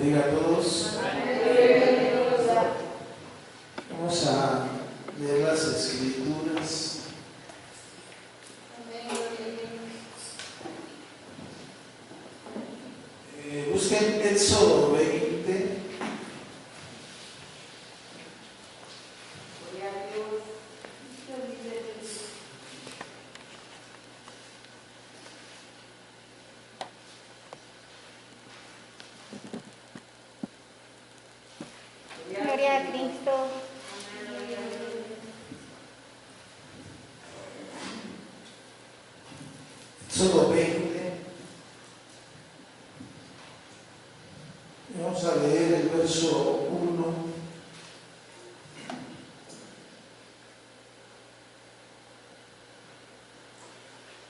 bendiga a todos. Vamos a leer las Escrituras. Busquen Éxodo 20. Gloria a Cristo. Éxodo 20. Vamos a leer el verso 1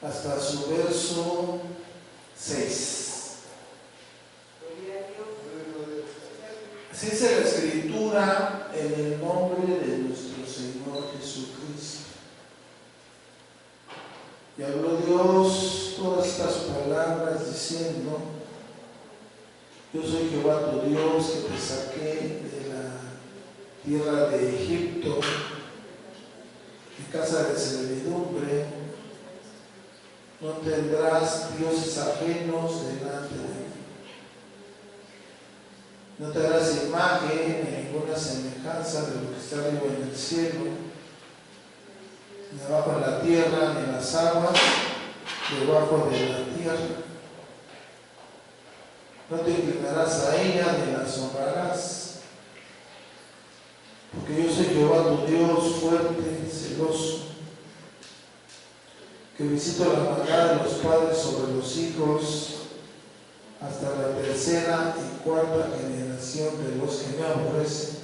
hasta su verso 6. Así dice la Escritura en el nombre de nuestro Señor Jesucristo. Y habló Dios todas estas palabras diciendo: Yo soy Jehová tu Dios, que te saqué de la tierra de Egipto, de casa de servidumbre. No tendrás dioses ajenos delante de mí. No te harás imagen ni ninguna semejanza de lo que está arriba en el cielo, ni abajo en la tierra, ni en las aguas debajo de la tierra. No te inclinarás a ella ni las honrarás, porque yo soy Jehová tu Dios, fuerte, celoso, que visito la maldad de los padres sobre los hijos hasta la tercera y cuarta generación de los que me aborrecen,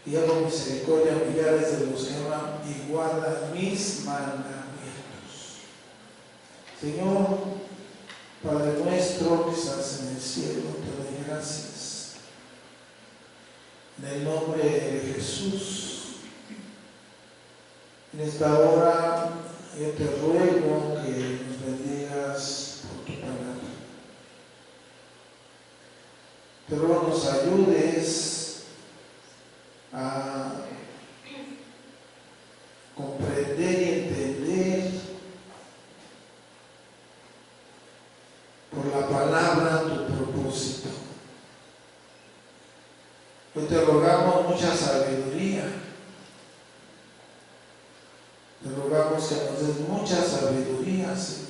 y hago misericordia a millares de los que aman y guardan mis mandamientos. Señor, Padre nuestro que estás en el cielo, te doy gracias. En el nombre de Jesús, en esta hora yo te ruego que nos bendigas por tu palabra. Te ruego nos ayudes a comprender y entender por la palabra tu propósito. Hoy te rogamos mucha sabiduría. Te rogamos que nos des mucha sabiduría, Señor.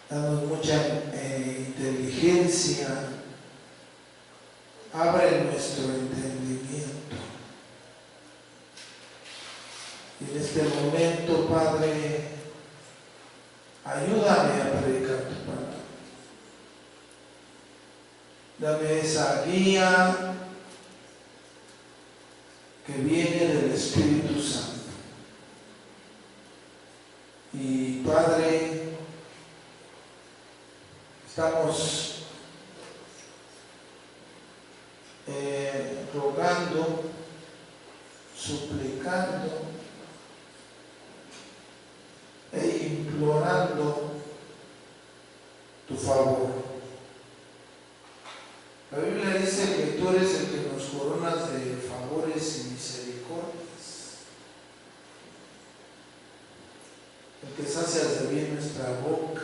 Danos mucha inteligencia. Abre nuestro entendimiento. Y en este momento, Padre, ayúdame a predicar tu palabra. Dame esa guía que viene del Espíritu Santo. Y Padre, estamos rogando, suplicando e implorando tu favor. La Biblia dice que tú eres el que nos coronas de favores y misericordias, el que sacias de bien nuestra boca,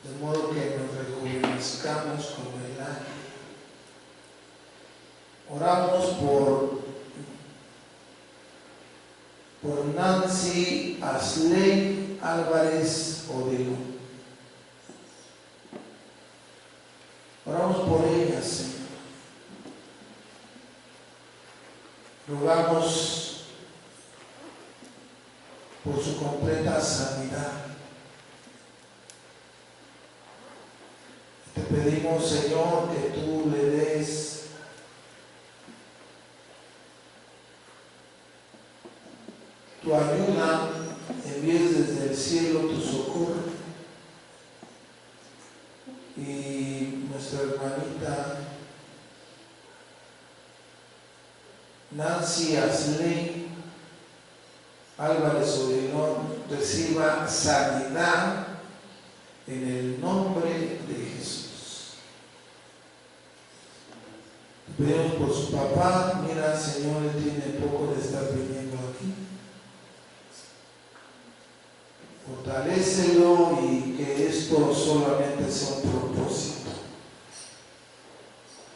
de modo que nos rejuvenezcamos como el águila. Oramos por Nancy Asley Álvarez Odilo. Oramos por ella, Señor. Rogamos por su completa sanidad. Te pedimos, Señor, que tú le des tu ayuda, envíes desde el cielo tu socorro. Y nuestra hermanita Nancy Asley Álvarez Odilón reciba sanidad en el nombre de Jesús. Pedimos por su papá. Mira, Señor, él tiene poco de estar viniendo aquí. Fortalécelo y que esto solamente sea un propósito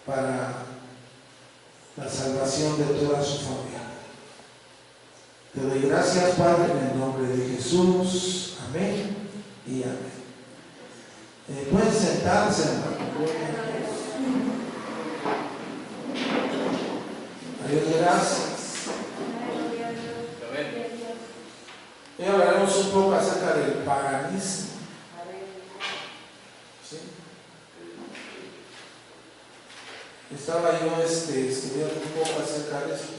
para la salvación de toda su familia. Te doy gracias, Padre, en el nombre de Jesús. Amén y amén. Pueden sentarse, hermano. Dios, gracias. Hoy hablaremos un poco acerca del paganismo. ¿Sí? Estaba yo estudiando un poco acerca de esto.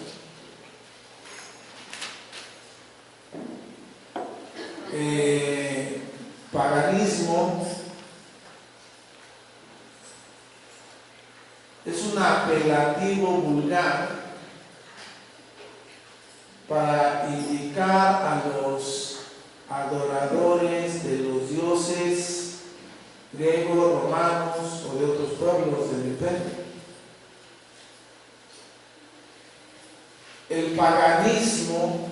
Paganismo es un apelativo vulgar para indicar a los adoradores de los dioses griegos, romanos o de otros pueblos del imperio. El paganismo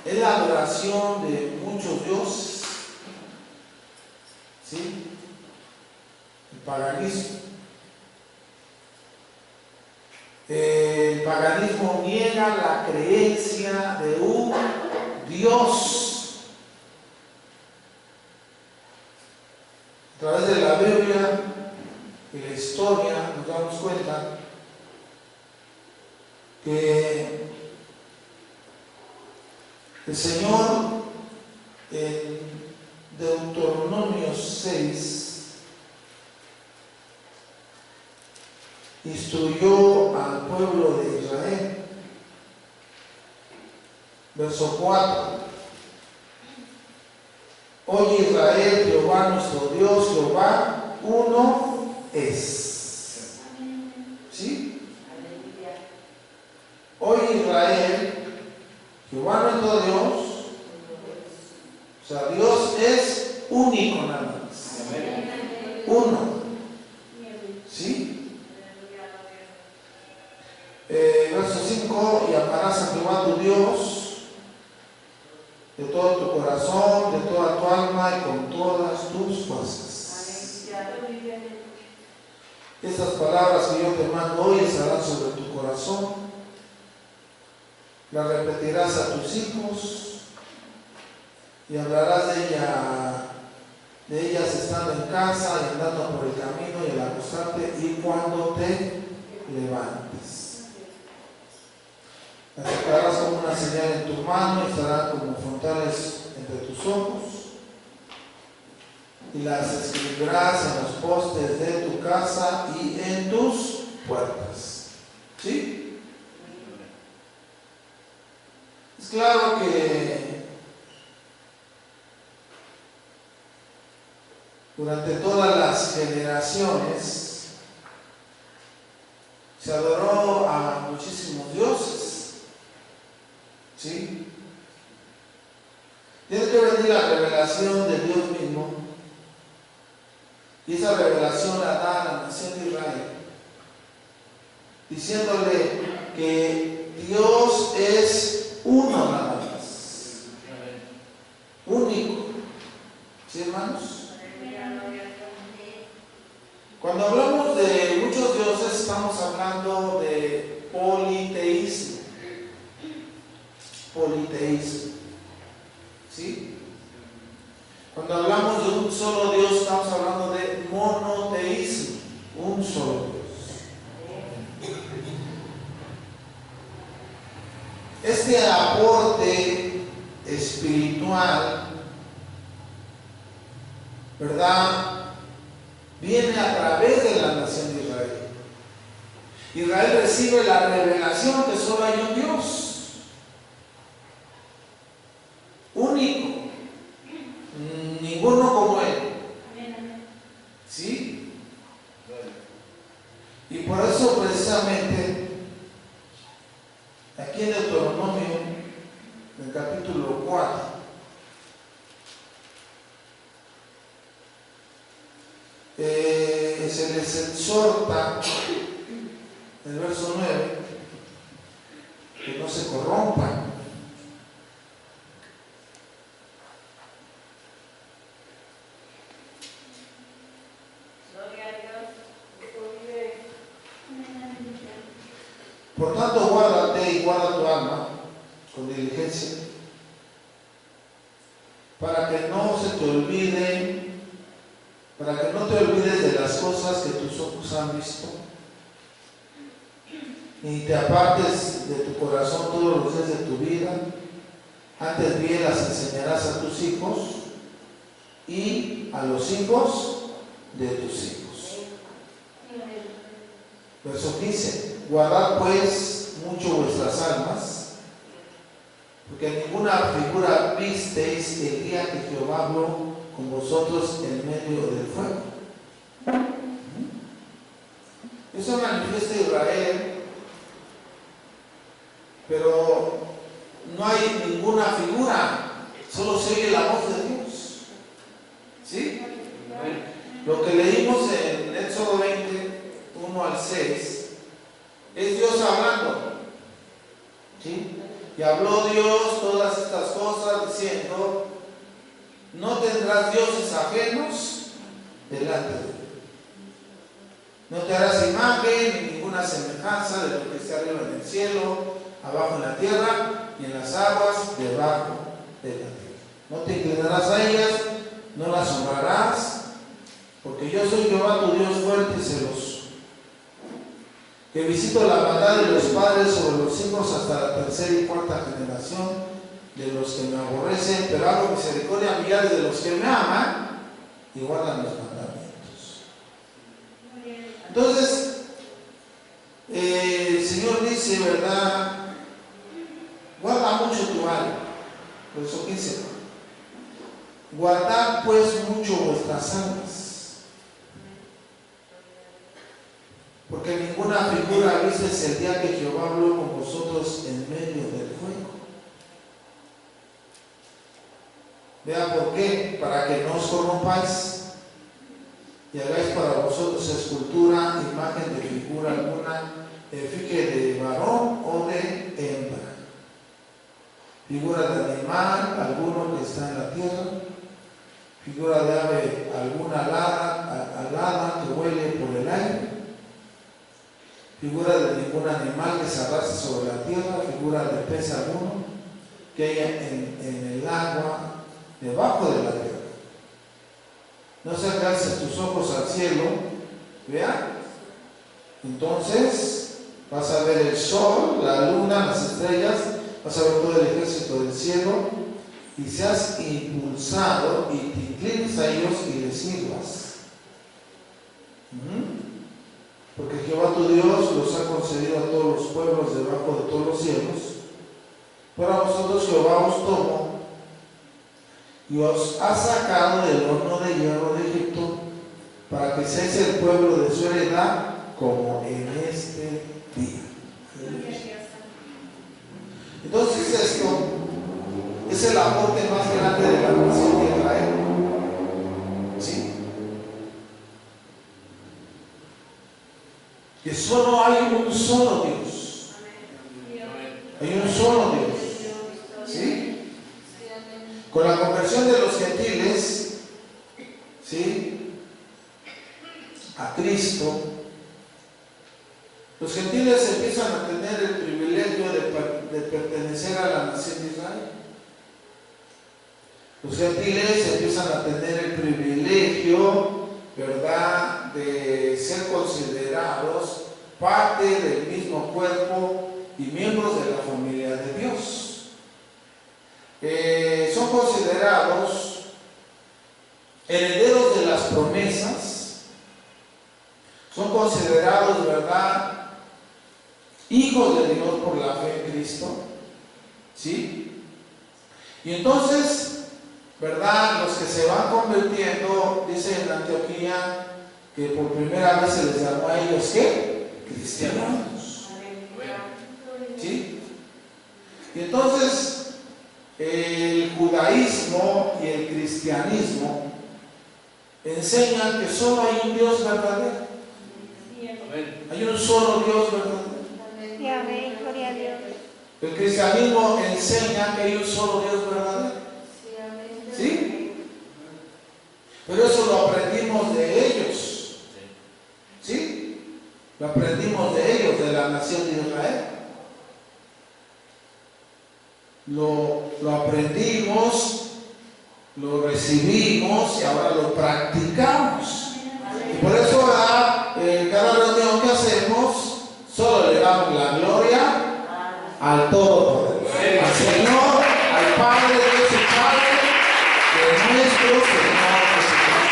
es la adoración de muchos dioses. ¿Sí? El paganismo. El paganismo niega la creencia de un Dios. A través de la Biblia y la historia nos damos cuenta que el Señor en Deuteronomio 6 instruyó al pueblo de Israel. Verso 4. Oye Israel, Jehová nuestro Dios, Jehová uno es. ¿Sí? Oye Israel, Jehová nuestro Dios, o sea, Dios es único nada más. Uno. ¿Sí? Verso 5, y amarás a Jehová tu Dios de todo tu corazón, de toda tu alma y con todas tus fuerzas. Estas palabras que yo te mando hoy estarán sobre tu corazón. Las repetirás a tus hijos y hablarás de ellas estando en casa y andando por el camino y al acostarte y cuando te levantes. Las sacarás como una señal en tu mano y estarán como frontales entre tus ojos. Y las escribirás en los postes de tu casa y en tus puertas. ¿Sí? Es claro que durante todas las generaciones se adoró a muchísimos dioses. ¿Sí? Tiene que venir la revelación de Dios mismo, y esa revelación la da a la nación de Israel, diciéndole que Dios es uno nada más, único. ¿Sí, hermanos? Cuando hablamos de muchos dioses, estamos hablando de politeísmo. Politeísmo. ¿Sí? Cuando hablamos de un solo Dios, estamos hablando de monoteísmo. Un solo Dios. Este aporte espiritual, ¿verdad?, viene a través de la nación de Israel. Israel recibe la revelación que solo hay un Dios único, ninguno como Él. ¿Sí? Y por eso precisamente aquí en Deuteronomio, en el capítulo 4, se les exhorta, en el verso 9, que no se corrompan. Por tanto, guárdate y guarda tu alma con diligencia, para que no te olvides de las cosas que tus ojos han visto, ni te apartes de tu corazón todos los días de tu vida. Antes bien las enseñarás a tus hijos y a los hijos de tus hijos. Verso 15. Guardad pues mucho vuestras almas, porque ninguna figura visteis el día que Jehová habló con vosotros en medio del fuego. Eso manifiesta Israel, pero no hay ninguna figura, solo se oye la voz de Dios. ¿Sí? Lo que leímos en Éxodo 20, 1 al 6, es Dios hablando. ¿Sí? Y habló Dios todas estas cosas diciendo: no tendrás dioses ajenos delante de mí. No te harás imagen ni ninguna semejanza de lo que esté arriba en el cielo, abajo en la tierra y en las aguas debajo de la tierra. No te inclinarás a ellas, no las honrarás, porque yo soy Jehová tu Dios fuerte y celoso, que visito la maldad de los padres sobre los hijos hasta la tercera y cuarta generación de los que me aborrecen, pero hago misericordia a millares de los que me aman y guardan los mandamientos. Entonces, el Señor dice, ¿verdad? Guarda mucho tu alma. Verso 15. Guardad pues mucho vuestras almas, porque ninguna figura visteis el día que Jehová habló con vosotros en medio del fuego. Vea por qué: para que no os corrompáis y hagáis para vosotros escultura, imagen de figura alguna, efigie de varón o de hembra, figura de animal alguno que está en la tierra, figura de ave alguna alada que huele por el aire, figura de ningún animal que se arrastre sobre la tierra, figura de pez alguno que haya en el agua debajo de la tierra. No se alcancen tus ojos al cielo, vean, entonces vas a ver el sol, la luna, las estrellas, vas a ver todo el ejército del cielo, y seas impulsado y te inclines a ellos y les sirvas. Porque Jehová tu Dios los ha concedido a todos los pueblos debajo de todos los cielos. Pero a vosotros Jehová os tomó y os ha sacado del horno de hierro de Egipto, para que seáis el pueblo de su heredad como en este día. Entonces esto es el aporte más grande de la nación de Israel. ¿Sí? Que solo hay un solo Dios. Hay un solo Dios. ¿Sí? Con la conversión de los gentiles, ¿sí?, a Cristo, los gentiles empiezan a tener el privilegio de pertenecer a la nación de Israel. Los gentiles empiezan a tener el privilegio, ¿verdad?, de ser considerados parte del mismo cuerpo y miembros de la familia de Dios. Son considerados herederos de las promesas, son considerados, ¿verdad?, hijos de Dios por la fe en Cristo, ¿sí? Y entonces, ¿verdad?, los que se van convirtiendo, dice en Antioquía, que por primera vez se les llamó a ellos, ¿qué? Cristianos. ¿Sí? Y entonces, el judaísmo y el cristianismo enseñan que solo hay un Dios verdadero. solo Dios verdadero. Sí, amén. Gloria a Dios. El cristianismo enseña que hay un solo Dios verdadero. ¿Sí? Pero eso lo aprendimos de ellos. ¿Sí? Lo aprendimos de ellos, de la nación de Israel. Lo aprendimos, lo recibimos y ahora lo practicamos. Y por eso cada reunión que hacemos, solo le damos la gloria al Todopoderoso, al Señor, al Padre, Dios y Padre de nuestro Señor Jesucristo.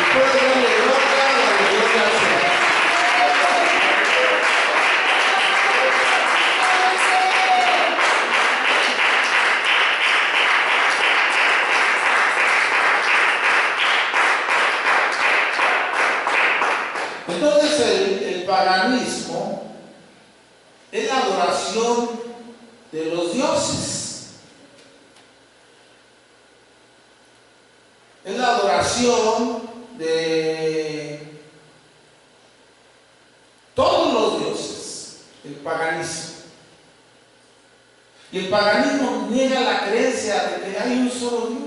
Y puede darle gloria al Señor. Entonces el paganismo es la adoración de los dioses. Es la adoración de todos los dioses, el paganismo. Y el paganismo niega la creencia de que hay un solo Dios.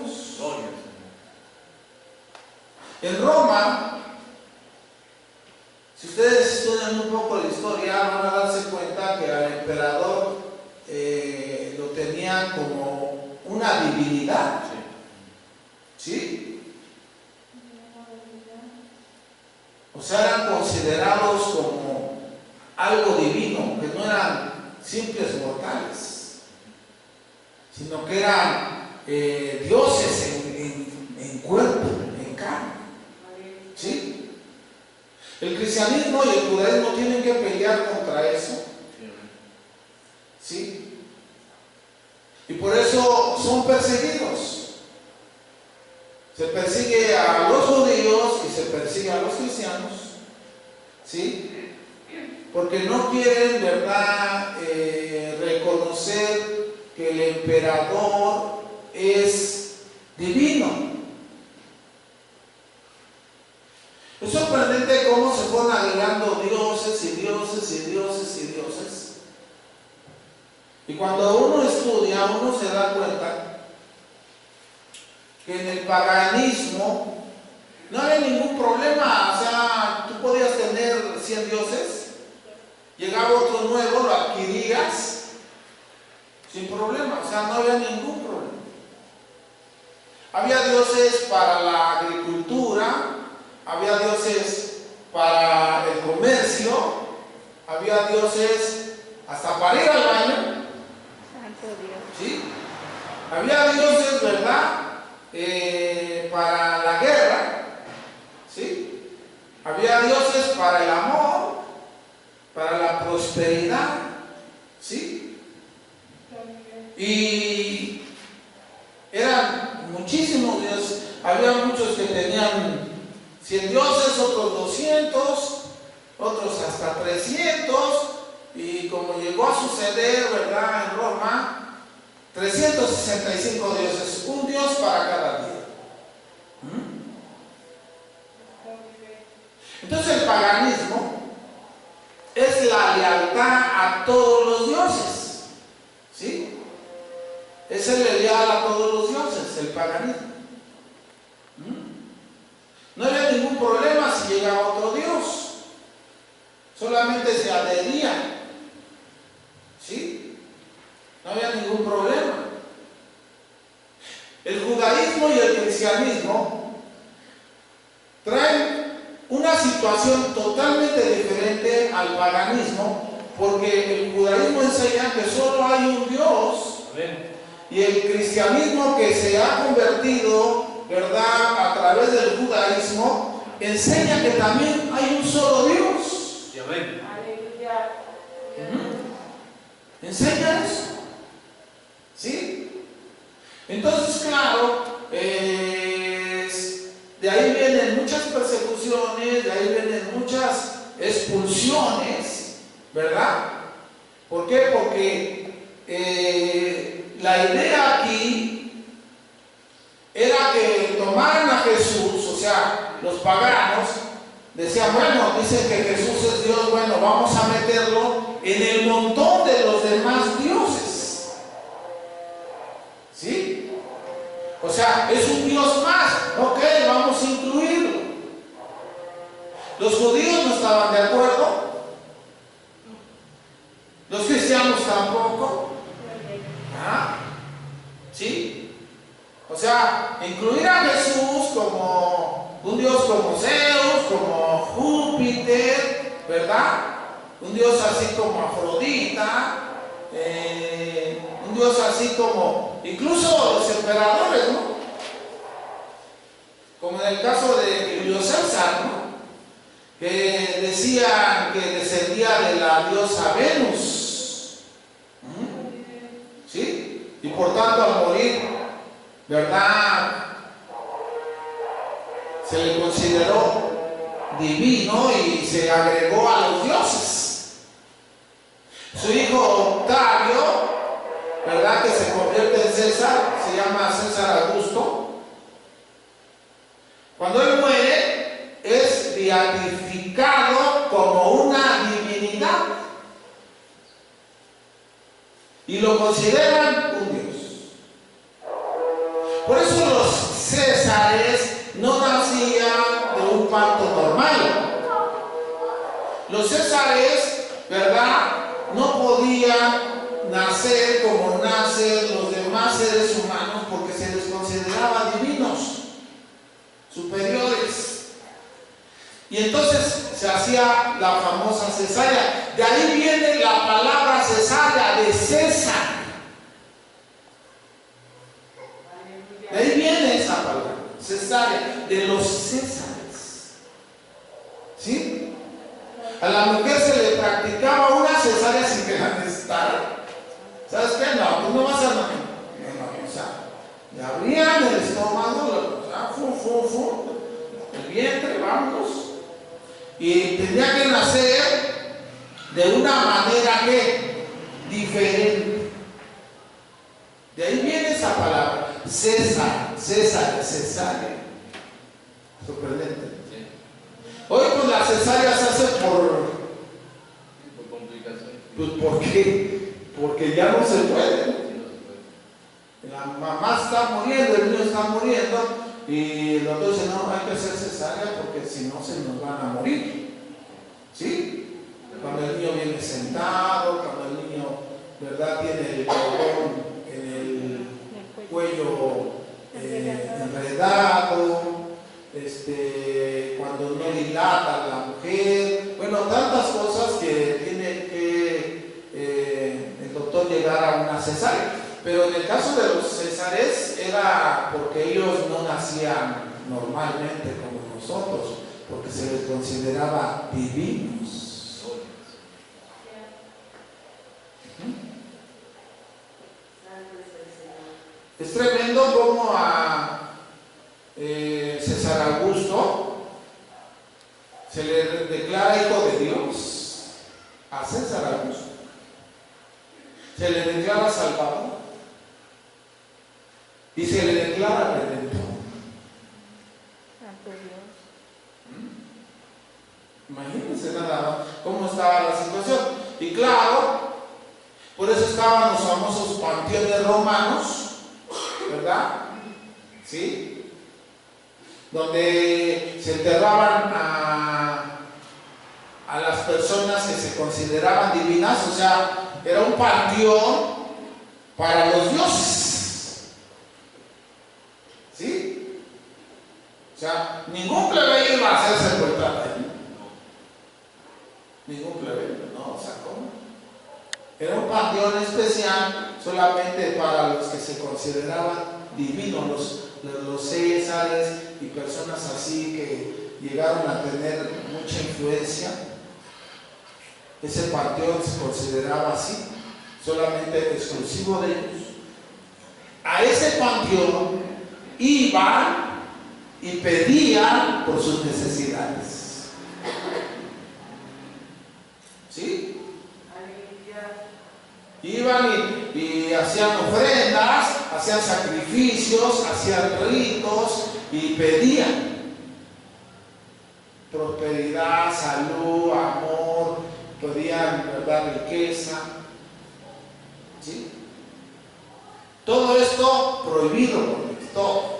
En Roma, si ustedes estudian un poco la historia, van a darse cuenta que al emperador lo tenían como una divinidad. ¿Sí? O sea, eran considerados como algo divino, que no eran simples mortales, sino que eran dioses en cuerpo, en carne. ¿Sí? El cristianismo y el judaísmo tienen que pelear contra eso. ¿Sí? Y por eso son perseguidos. Se persigue a los judíos y se persigue a los cristianos. ¿Sí? Porque no quieren, ¿verdad?, reconocer que el emperador es divino. Es sorprendente cómo se fueron agregando dioses y dioses y dioses y dioses. Y cuando uno estudia, uno se da cuenta que en el paganismo no había ningún problema. O sea, tú podías tener 100 dioses, llegaba otro nuevo, lo adquirías sin problema. O sea, no había ningún problema. Había dioses para la agricultura, había dioses para el comercio, había dioses hasta para ir al baño. Santo Dios. ¿Sí? Había dioses, ¿verdad?, para la guerra. ¿Sí? Había dioses para el amor, para la prosperidad. ¿Sí? Y eran muchísimos dioses. Había muchos que tenían 100 dioses, otros 200, otros hasta 300, y como llegó a suceder, ¿verdad?, en Roma, 365 dioses, un dios para cada día. Entonces el paganismo es la lealtad a todos los dioses. ¿Sí? Es el leal a todos los dioses, el paganismo. No había ningún problema si llegaba otro Dios, solamente se adhería. ¿Sí? No había ningún problema. El judaísmo y el cristianismo traen una situación totalmente diferente al paganismo, porque el judaísmo enseña que solo hay un Dios. Amén. Y el cristianismo, que se ha convertido, ¿verdad?, a través del judaísmo, enseña que también hay un solo Dios. Amén. Enseña eso. ¿Sí? Entonces, claro, de ahí vienen muchas persecuciones, de ahí vienen muchas expulsiones, ¿verdad? ¿Por qué? Porque la idea aquí era que tomaran a Jesús, o sea, los paganos, decían, bueno, dicen que Jesús es Dios, bueno, vamos a meterlo en el montón de los demás dioses. ¿Sí? O sea, es un Dios más, ok, vamos a incluirlo. Los judíos no estaban de acuerdo, los cristianos tampoco. ¿Ah? ¿Sí? O sea, incluir a Jesús como un Dios como Zeus, como Júpiter, ¿verdad? Un Dios así como Afrodita, un Dios así como incluso los emperadores, ¿no? Como en el caso de Julio César, ¿no? Que decían que descendía de la diosa Venus. ¿Sí? Y por tanto al morir, ¿verdad? Se le consideró divino y se agregó a los dioses. Su hijo Octavio, ¿verdad? Que se convierte en César, se llama César Augusto. Cuando él muere, es beatificado como una divinidad y lo consideran un dios. Por eso los Césares no nacían de un parto normal. Los Césares, ¿verdad?, no podían nacer como nacen los demás seres humanos porque se les consideraba divinos, superiores. Y entonces se hacía la famosa cesárea. De ahí viene la palabra cesárea, de César. De ahí viene esa palabra, cesárea, de los Césares. ¿Sí? A la mujer se le practicaba una cesárea sin que la necesitara. ¿Sabes qué? No, pues no vas a... o sea, le abrían el estómago, el vientre, vamos. Y tenía que nacer de una manera que diferente. De ahí viene esa palabra, César, cesárea. Sorprendente. Sí. Hoy pues la cesárea se hace por complicación. Pues ¿por qué? Porque ya no se puede. La mamá está muriendo, el niño está muriendo. Y el doctor dice, no, hay que hacer cesárea porque si no se nos van a morir. ¿Sí? Cuando el niño viene sentado, cuando el niño, ¿verdad?, tiene el cordón en el cuello enredado, cuando no dilata la mujer, bueno, tantas cosas que tiene que el doctor llegar a una cesárea. Pero en el caso de los césares era porque ellos no nacían normalmente como nosotros, porque se les consideraba divinos. Es tremendo como a César Augusto se le declara hijo de Dios, a César Augusto se le declara Salvador y se le declara Redentor. Santo Dios. Imagínense nada más cómo estaba la situación. Y claro, por eso estaban los famosos panteones romanos, ¿verdad? ¿Sí? Donde se enterraban a las personas que se consideraban divinas, o sea, era un panteón para los dioses. ¿Sí? O sea, ningún plebeyo iba a ser sepultado ahí. Ningún plebeyo, ¿no? O sea, ¿cómo? Era un panteón especial solamente para los que se consideraban divinos, los césares y personas así que llegaron a tener mucha influencia. Ese panteón se consideraba así, solamente exclusivo de ellos. A ese panteón iban y pedían por sus necesidades. ¿Sí? Iban y hacían ofrendas, hacían sacrificios, hacían ritos y pedían prosperidad, salud, amor, podían, ¿verdad?, riqueza. ¿Sí? Todo esto prohibido por Dios, todo.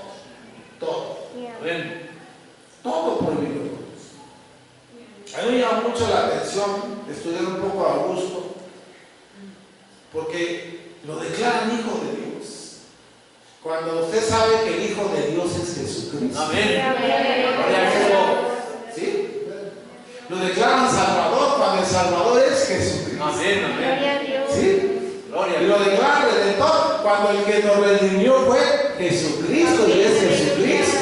Todo prohibido por Dios. A mí me llama mucho la atención estudiar un poco a Augusto, porque lo declaran hijo de Dios. Cuando usted sabe que el Hijo de Dios es Jesucristo. Amén. ¿Sí? Lo declaran Salvador cuando el Salvador es Jesucristo. Amén. Gloria a Dios. ¿Sí? Gloria a Y Dios. lo declaran Redentor cuando el que nos redimió fue Jesucristo y es Jesucristo.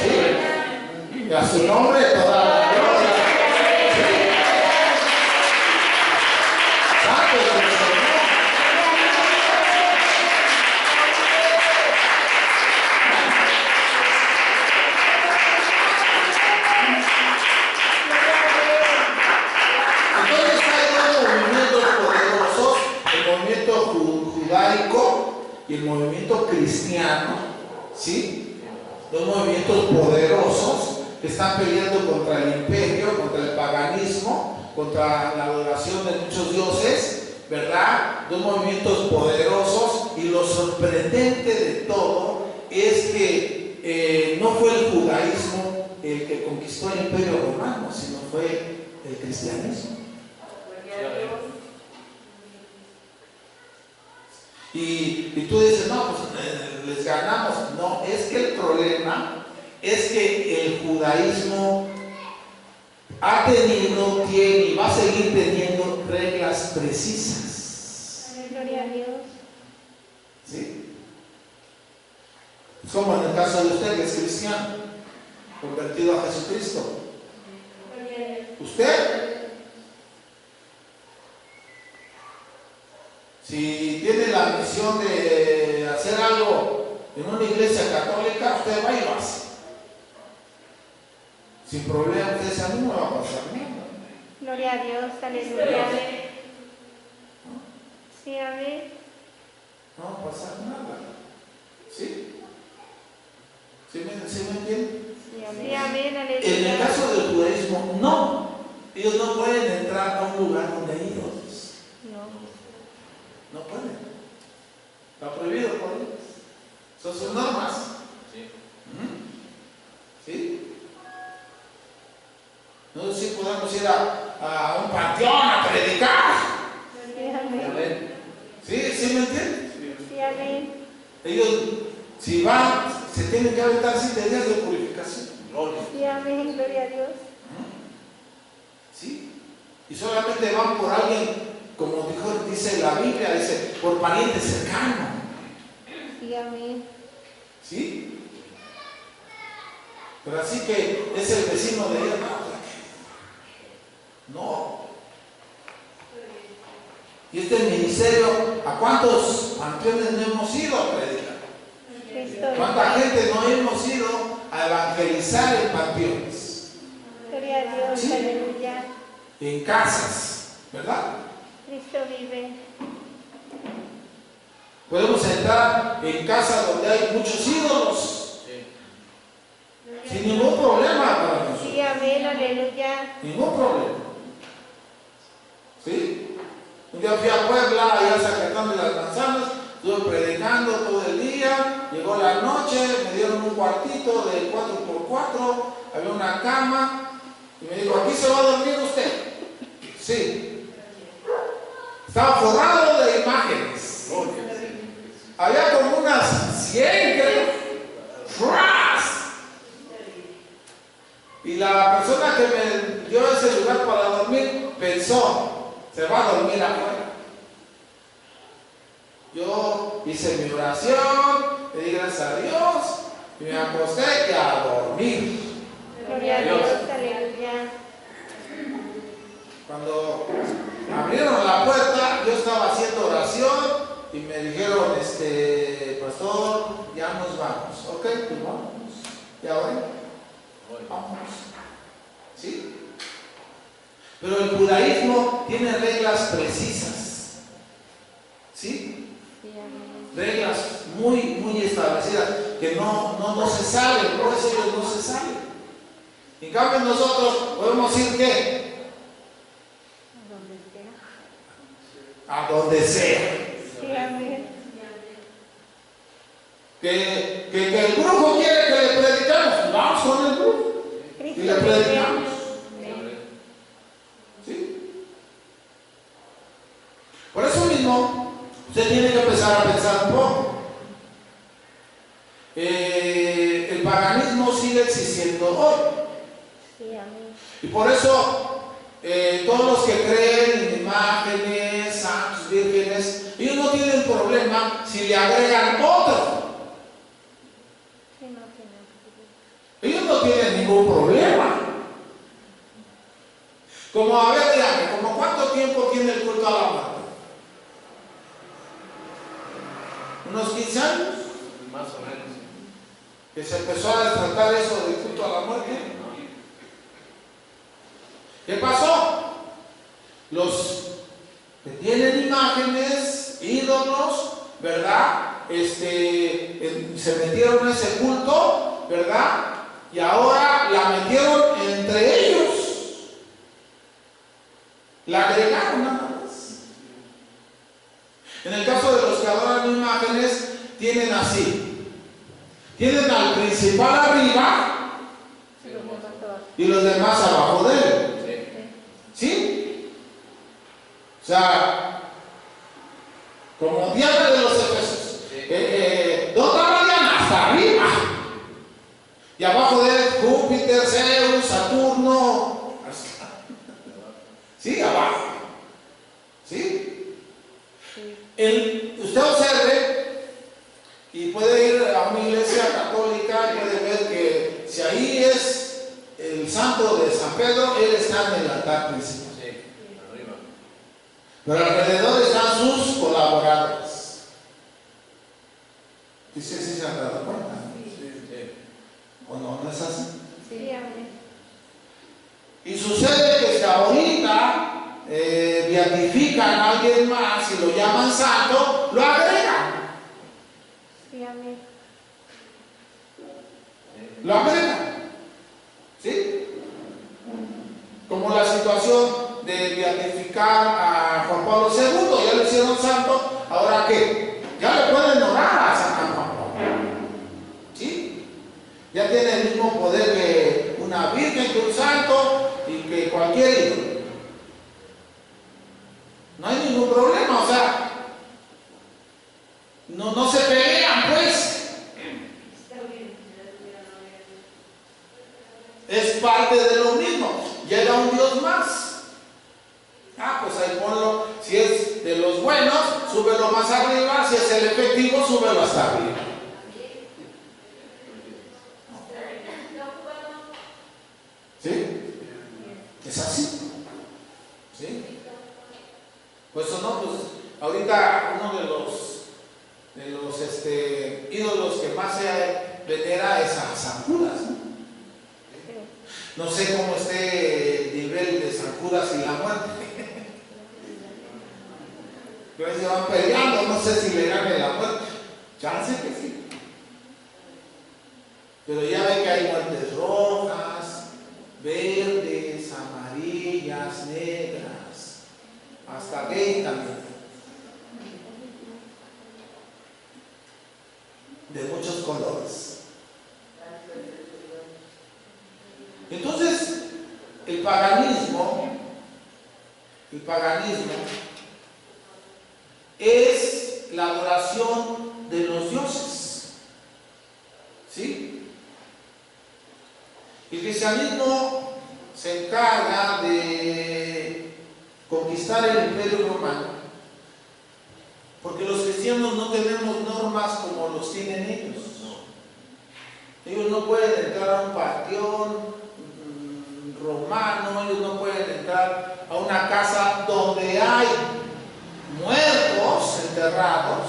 ¿Sí? Y a su nombre toda la gloria. ¿Sí? Santo es el Señor. Entonces hay dos movimientos poderosos, el movimiento judaico y el movimiento cristiano, ¿sí? Dos movimientos poderosos que están peleando contra el imperio, contra el paganismo, contra la adoración de muchos dioses, ¿verdad? Dos movimientos poderosos, y lo sorprendente de todo es que no fue el judaísmo el que conquistó el imperio romano, sino fue el cristianismo. Y tú dices, no, pues les ganamos. No, es que el problema es que el judaísmo ha tenido, tiene y va a seguir teniendo reglas precisas. Gloria a Dios. ¿Sí? Es como en el caso de usted, que es cristiano, convertido a Jesucristo. Usted, si tiene la misión de hacer algo en una iglesia católica, usted va y lo hace. Sin problema, usted dice, a mí no me va a pasar nada. Gloria a Dios. Aleluya. Sí, amén. No va a pasar nada. ¿Sí? ¿Sí me entienden? Sí, amén. En el Aleluya. caso del judaísmo, no. Ellos no pueden entrar a un lugar donde hay ídolos. No. No pueden. Está prohibido por ellos. Son sus normas. Sí. ¿Sí? Nosotros sí podemos ir a un panteón a predicar. Sí, amén. Amén. ¿Sí? ¿Sí me entienden? Sí, amén. Ellos, si van, se tienen que aventar 7 días de purificación. Gloria. Sí, amén. Gloria a Dios. ¿Sí? Y solamente van por alguien, como dice la Biblia, dice, por pariente cercano. Sí, amén. ¿Sí? Pero así que es el vecino de ella. No. Y este ministerio, ¿a cuántos panteones no hemos ido a predicar? Cristo ¿Cuánta vive. gente no hemos ido a evangelizar en panteones? Gloria a Dios. Sí. Aleluya. En casas, ¿verdad? Cristo vive. Podemos entrar en casas donde hay muchos ídolos, Sí. sin ningún problema para nosotros. Sí, amén. Aleluya. Ningún problema. ¿Sí? Un día fui a Puebla, allá Zacatán de las Manzanas, estuve predicando todo el día, llegó la noche, me dieron un cuartito de 4x4, había una cama, y me dijo, ¿aquí se va a dormir usted? Sí. Estaba forrado de imágenes. Gloria. Había como unas 100, creo. ¡Fras! Y la persona que me dio ese lugar para dormir pensó, se va a dormir afuera. Yo hice mi oración, le di gracias a Dios y me acosté y a dormir. Gloria a Dios. Aleluya. Cuando abrieron la puerta, yo estaba haciendo oración y me dijeron, pastor, ya nos vamos. Ok, pues vamos. ¿Y ahora? Vamos. ¿Sí? Pero el judaísmo tiene reglas precisas. ¿Sí? Sí, amén. Reglas muy establecidas que no se salen, por eso ellos no se salen. En cambio nosotros podemos ir ¿qué? A donde sea. Sí, amén. Que el grupo quiere que le predicamos, vamos con el grupo y Cristo le predicamos. vive. ¿Sí? Por eso mismo, usted tiene que empezar a pensar un poco. El paganismo sigue existiendo hoy. Sí, amén. Y por eso, todos los que creen en imágenes, santos, vírgenes, ellos no tienen problema si le agregan otro. Sí, no tiene. Ellos no tienen ningún problema. Como, a ver, dígame, ¿como cuánto tiempo tiene el culto a la muerte? ¿Unos 15 años? Más o menos. Que se empezó a tratar eso del culto a la muerte. ¿Qué pasó? Los que tienen imágenes, ídolos, ¿verdad? Se metieron en ese culto, ¿verdad? Y ahora la metieron entre ellos. La agregaron nada más. En el caso de los que adoran imágenes, tienen así. Tienen al principal arriba y los demás abajo de él. ¿Sí? O sea, como Diana de los Efesios. ¿Dónde estaba Diana? Hasta arriba. Y abajo de él, Júpiter, Zeus, Saturno. ¿Sí? Abajo. ¿Sí? Usted observe y puede ir a una iglesia católica y puede ver que si ahí es el santo de San Pedro, él está en el altar principal. Sí, arriba. Pero alrededor están sus colaboradores. ¿Sí se han dado cuenta? Sí. ¿O no? ¿No es así? Sí, amén. Y sucede que si ahorita beatifican a alguien más y lo llaman santo, lo agregan. Sí, amén. Lo agregan. ¿Sí? Como la situación de beatificar a Juan Pablo II, ya lo hicieron santo, ¿ahora qué? Ya le pueden orar a San Juan Pablo. ¿Sí? Ya tiene el mismo poder que una virgen, que un santo y que cualquier ídolo. No hay ningún problema, o sea, no se pelean, pues. Es parte de lo mismo. Llega un Dios más. Pues ahí ponlo. Si es de los buenos, súbelo más arriba. Si es el efectivo, súbelo hasta arriba. ¿Sí? Es así. ¿Sí? Pues no, pues ahorita uno de los ídolos que más se venera es a San Judas, ¿no? No sé cómo esté el nivel de San Judas y la muerte. Pero se van peleando, no sé si le gane la muerte. Ya sé que sí. Pero ya ve que hay muertes rojas, verdes, amarillas, negras, hasta gay también. De muchos colores. Entonces, el paganismo es la adoración de los dioses. ¿Sí? El cristianismo se encarga de conquistar el imperio romano, porque los cristianos no tenemos normas como los tienen ellos. Ellos no pueden entrar a un panteón romano, ellos no pueden entrar a una casa donde hay muertos enterrados.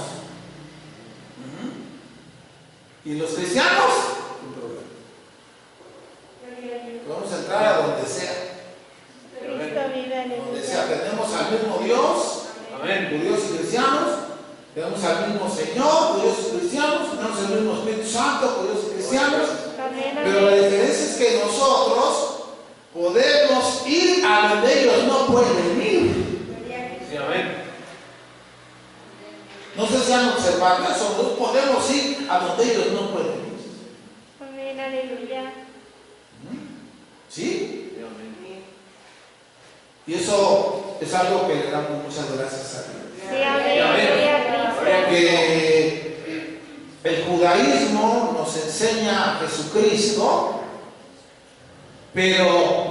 Y los cristianos, un problema. Podemos entrar a donde sea. Cristo vive, Donde sea, aleluya. tenemos al mismo Dios, Amén. judíos y cristianos, tenemos al mismo Señor, judíos y cristianos, tenemos el mismo Espíritu Santo, judíos y cristianos. Amén, Pero la amén. diferencia es que nosotros podemos ir a donde ellos no pueden ir. Sí, amén. No sé si han observado eso, no podemos ir a donde ellos no pueden ir. Amén, aleluya. ¿Sí? Sí, amén. Y eso es algo que le damos muchas gracias a Dios. Sí, amén, gloria a Cristo. Porque el judaísmo nos enseña a Jesucristo, pero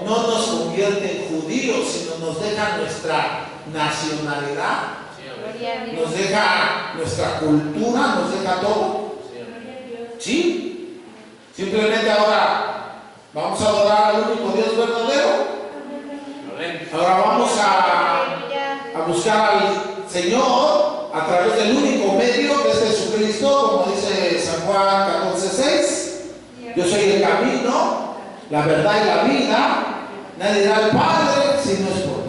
no nos convierte en judíos, sino nos deja nuestra nacionalidad, Sí, amén. Gloria a Dios. nos deja nuestra cultura, nos deja todo. Sí, amén. ¿Sí? Simplemente ahora vamos a adorar al único Dios verdadero. Amén. Ahora vamos Aleluya. a buscar al Señor a través del único medio que es Jesucristo, como dice San Juan 14:6. Yo soy el camino, la verdad y la vida. Nadie irá al Padre si no es por mí.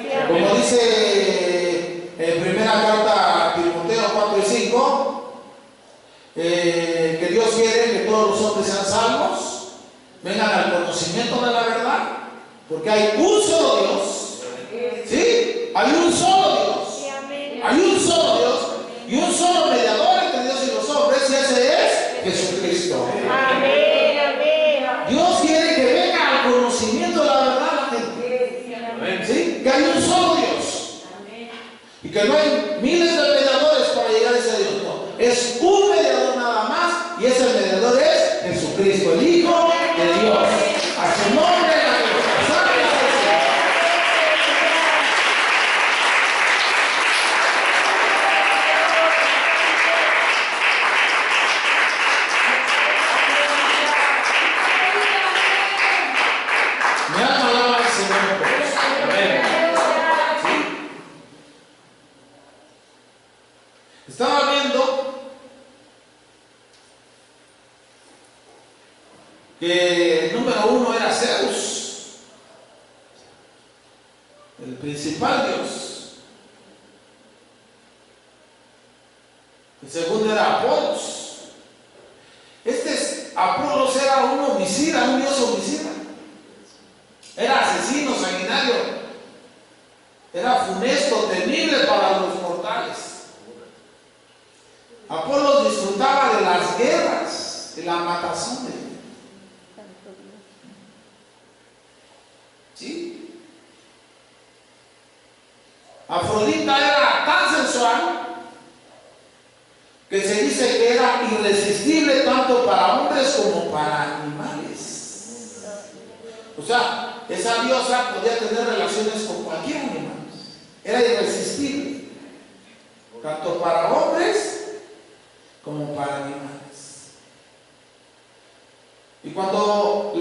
Sí, amén. Como dice en primera carta a Timoteo 4:5, que Dios quiere que todos los hombres sean salvos, vengan al conocimiento de la verdad, porque hay un solo Dios. ¿Sí? Hay un solo Dios. Sí, amén. Hay un solo Dios y un solo mediador entre Dios y los hombres, y ese es Jesucristo. Amén, amén. Dios quiere que venga al conocimiento de la verdad la gente. Amén. ¿Sí? Que hay un solo Dios. Y que no hay miles de mediadores para llegar a ese Dios. No. Es un mediador nada más, y ese mediador es Jesucristo, el Hijo de Dios. A su nombre la gloria. Santo es el Señor. Mi alma alaba al Señor por eso. Amén. ¿Sí? Estaba viendo que el número uno era Zeus, el principal dios. El segundo era Apolos. Apolos era un homicida, un dios homicida. Era asesino, sanguinario. Era funesto, temible para los mortales. Apolos disfrutaba de las guerras, de la matazón de Dios. Santo Dios. ¿Sí? Afrodita era tan sensual que se dice que era irresistible tanto para hombres como para animales. O sea, esa diosa podía tener relaciones con cualquier animal. Era irresistible, tanto para hombres como para animales. Y cuando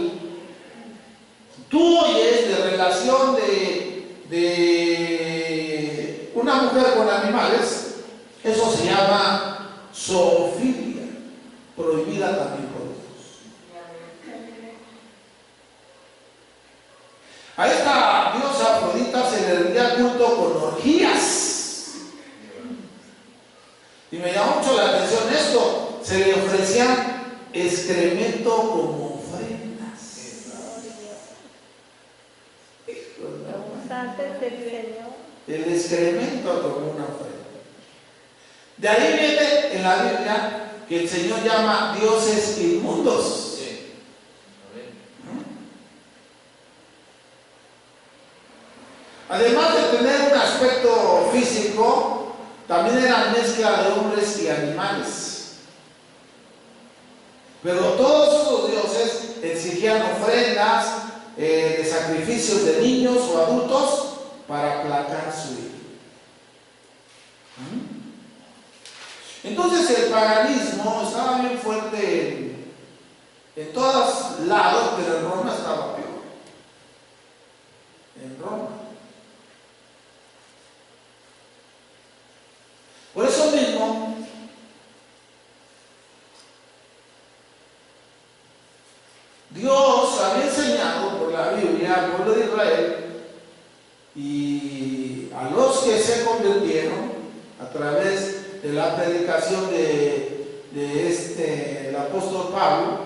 tú oyes de relación de una mujer con animales, eso se llama zoofilia, prohibida también por Dios. A esta diosa Afrodita se le rendía culto con orgías. Y me llamó mucho la atención esto. Se le ofrecían excremento como ofrendas. Santo es el Señor. El excremento como una ofrenda. De ahí viene en la Biblia que el Señor llama dioses inmundos. Sí. Amén. Además de tener un aspecto físico, también eran mezcla de hombres y animales. Pero todos esos dioses exigían ofrendas de sacrificios de niños o adultos para aplacar su ira. Entonces el paganismo estaba bien fuerte en todos lados, pero en Roma estaba peor. En Roma. Por eso mismo, Dios había enseñado por la Biblia al pueblo de Israel y a los que se convirtieron a través de la predicación del apóstol Pablo,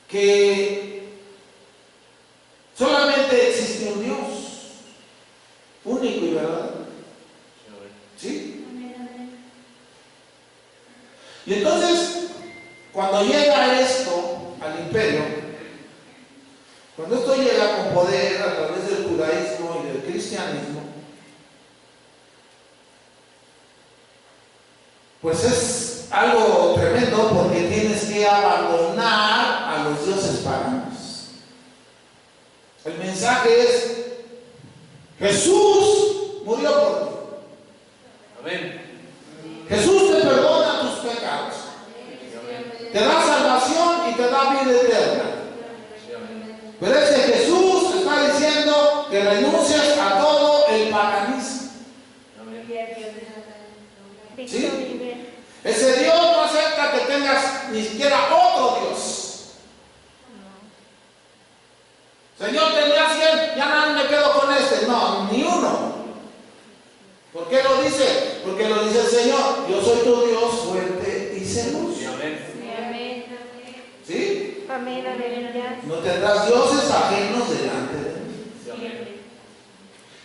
que solamente existe un Dios, único y verdadero. ¿Sí? Y entonces, cuando llega esto al imperio, cuando esto llega con poder a través del judaísmo y del cristianismo, pues es algo tremendo porque tienes que abandonar a los dioses paganos. El mensaje es: Jesús murió por ti. Amén. Jesús te perdona tus pecados, te da salvación y te da vida eterna. Pero ese Jesús está diciendo que renuncias a todo el paganismo. ¿Sí? Ese Dios no acepta que tengas ni siquiera otro Dios. Señor, tenía 100, ya nada me quedo con este. No, ni uno. ¿Por qué lo dice? Porque lo dice el Señor: yo soy tu Dios fuerte y celoso. ¿Sí? Amén, aleluya. No tendrás dioses ajenos delante de mí.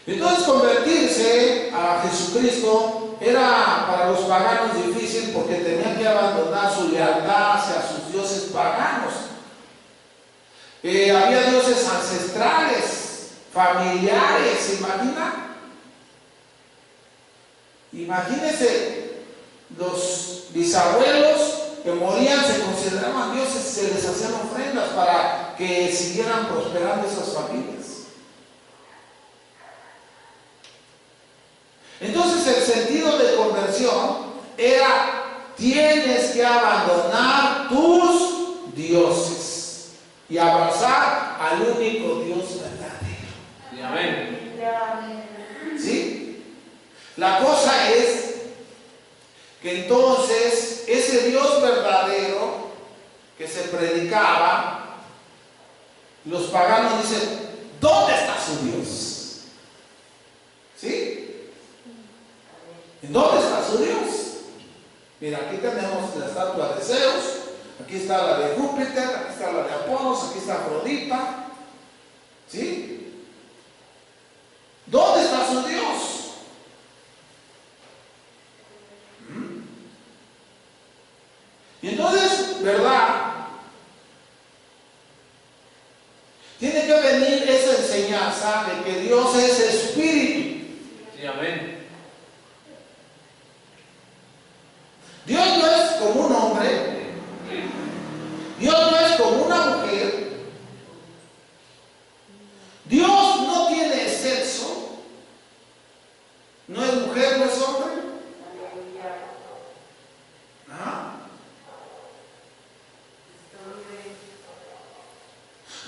Entonces, convertirse a Jesucristo era para los paganos difícil porque tenían que abandonar su lealtad hacia sus dioses paganos. Había dioses ancestrales, familiares, imagínense, los bisabuelos que morían se consideraban dioses, se les hacían ofrendas para que siguieran prosperando esas familias. Entonces el sentido de conversión era: tienes que abandonar tus dioses y abrazar al único Dios verdadero. Amén. ¿Sí? La cosa es que entonces ese Dios verdadero que se predicaba, los paganos dicen: ¿dónde está su Dios? ¿Sí? ¿En dónde está su Dios? Mira, aquí tenemos la estatua de Zeus, aquí está la de Júpiter, aquí está la de Apolos, aquí está Afrodita. ¿Sí? ¿Dónde está su Dios? Y entonces, ¿verdad? Tiene que venir esa enseñanza de que Dios es espíritu. Sí, amén. Dios no es como un hombre, Dios no es como una mujer, Dios no tiene sexo, no es mujer, no es hombre. ¿Ah?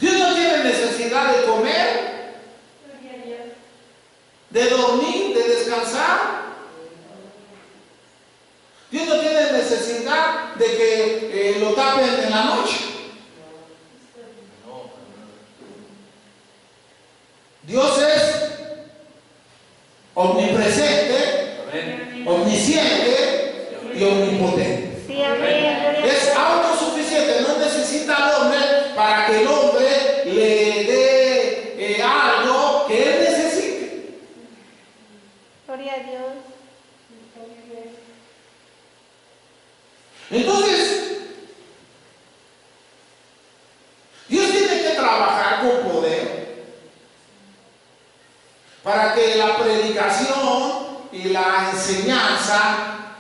Dios no tiene necesidad de comer, de dormir, de descansar. Dios no tiene necesidad de que lo tapen en la noche. Dios es omnipresente, omnisciente y omnipotente. Sí, amén. Es autosuficiente, no necesita al hombre para que el hombre le dé algo que él necesite. Gloria a Dios. Entonces, Dios tiene que trabajar con poder para que la predicación y la enseñanza,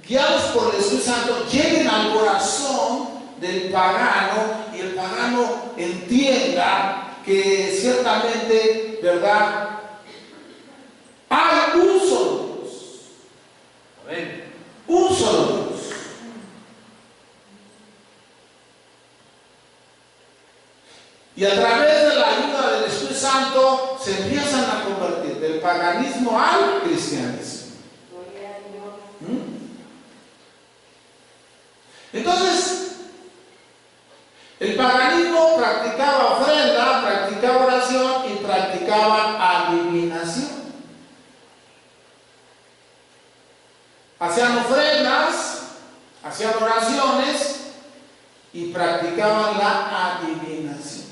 guiados por el Espíritu Santo, lleguen al corazón del pagano y el pagano entienda que ciertamente, ¿verdad?, hay un solo Dios. Amén. Un solo Dios. Y a través de la ayuda del Espíritu Santo se empiezan a convertir del paganismo al cristianismo. Entonces, el paganismo practicaba ofrenda, practicaba oración y practicaba adivinación. Hacían ofrendas, hacían oraciones y y practicaban la adivinación.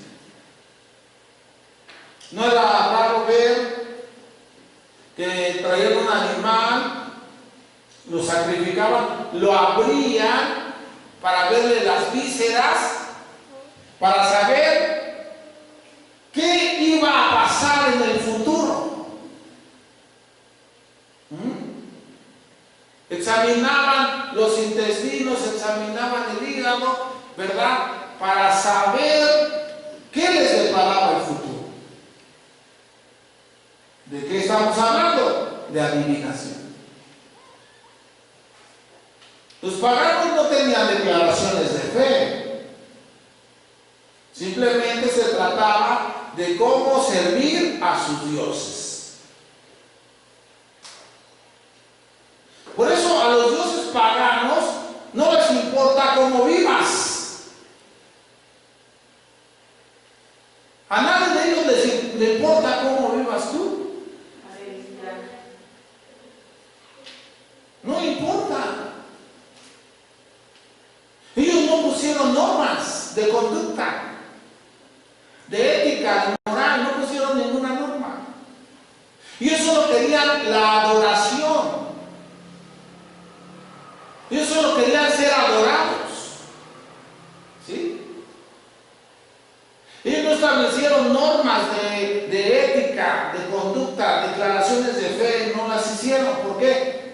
No era raro ver que traían un animal, lo sacrificaban, lo abrían para verle las vísceras, para saber qué iba a pasar en el futuro. Examinaban los intestinos, examinaban el hígado, ¿verdad? Para saber qué les deparaba el futuro. ¿De qué estamos hablando? De adivinación. Los paganos no tenían declaraciones de fe. Simplemente se trataba de cómo servir a sus dioses. Por eso a los dioses paganos no les importa cómo vivas. A nadie de ellos le importa cómo vivas tú. No importa. Ellos no pusieron normas de conducta, de ética, de moral, no pusieron ninguna norma. Ellos solo querían la adoración. Ellos solo querían ser adorados. ¿Sí? Ellos no establecieron normas de ética, de conducta, declaraciones de fe, no las hicieron. ¿Por qué?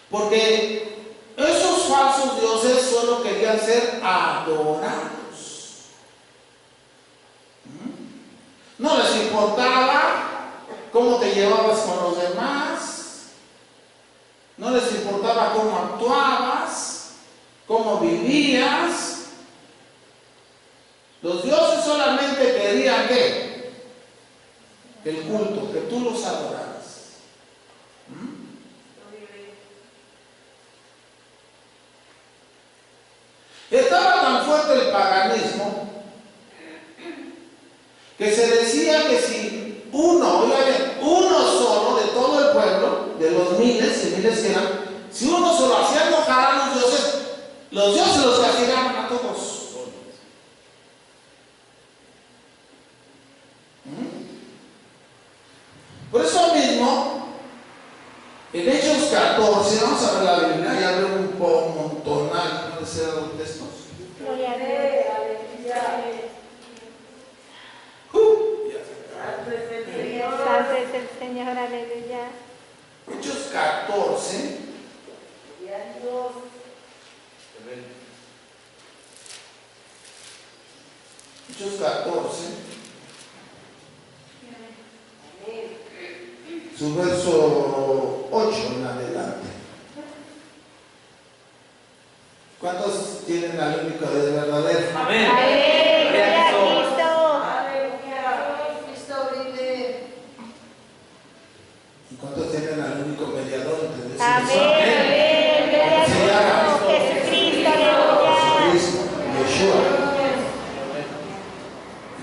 Porque esos falsos dioses solo querían ser adorados. No les importaba cómo te llevabas con los demás. No les importaba cómo actuabas, cómo vivías. Los dioses solamente querían ¿qué? El culto, que tú los adoraras. Estaba tan fuerte el paganismo que se decía que si uno solo de todo el pueblo, de los miles y miles que eran, si uno solo hacía enojar a los dioses los castigaban a todos. Por eso mismo, en Hechos 14, vamos a ver la Biblia, ya veo un montonal, no deseo los textos. Gloria a Dios. Santo es el Señor, aleluya. Hechos 14. Hechos 14. Su verso 8 en adelante. ¿Cuántos tienen al único Dios verdadero? Amén. Amén. Gloria a Cristo. ¿Y cuántos tienen al único mediador entre Dios y Amén. Amén. Gloria a Cristo. Jesucristo, aleluya. Cristo, Yeshua.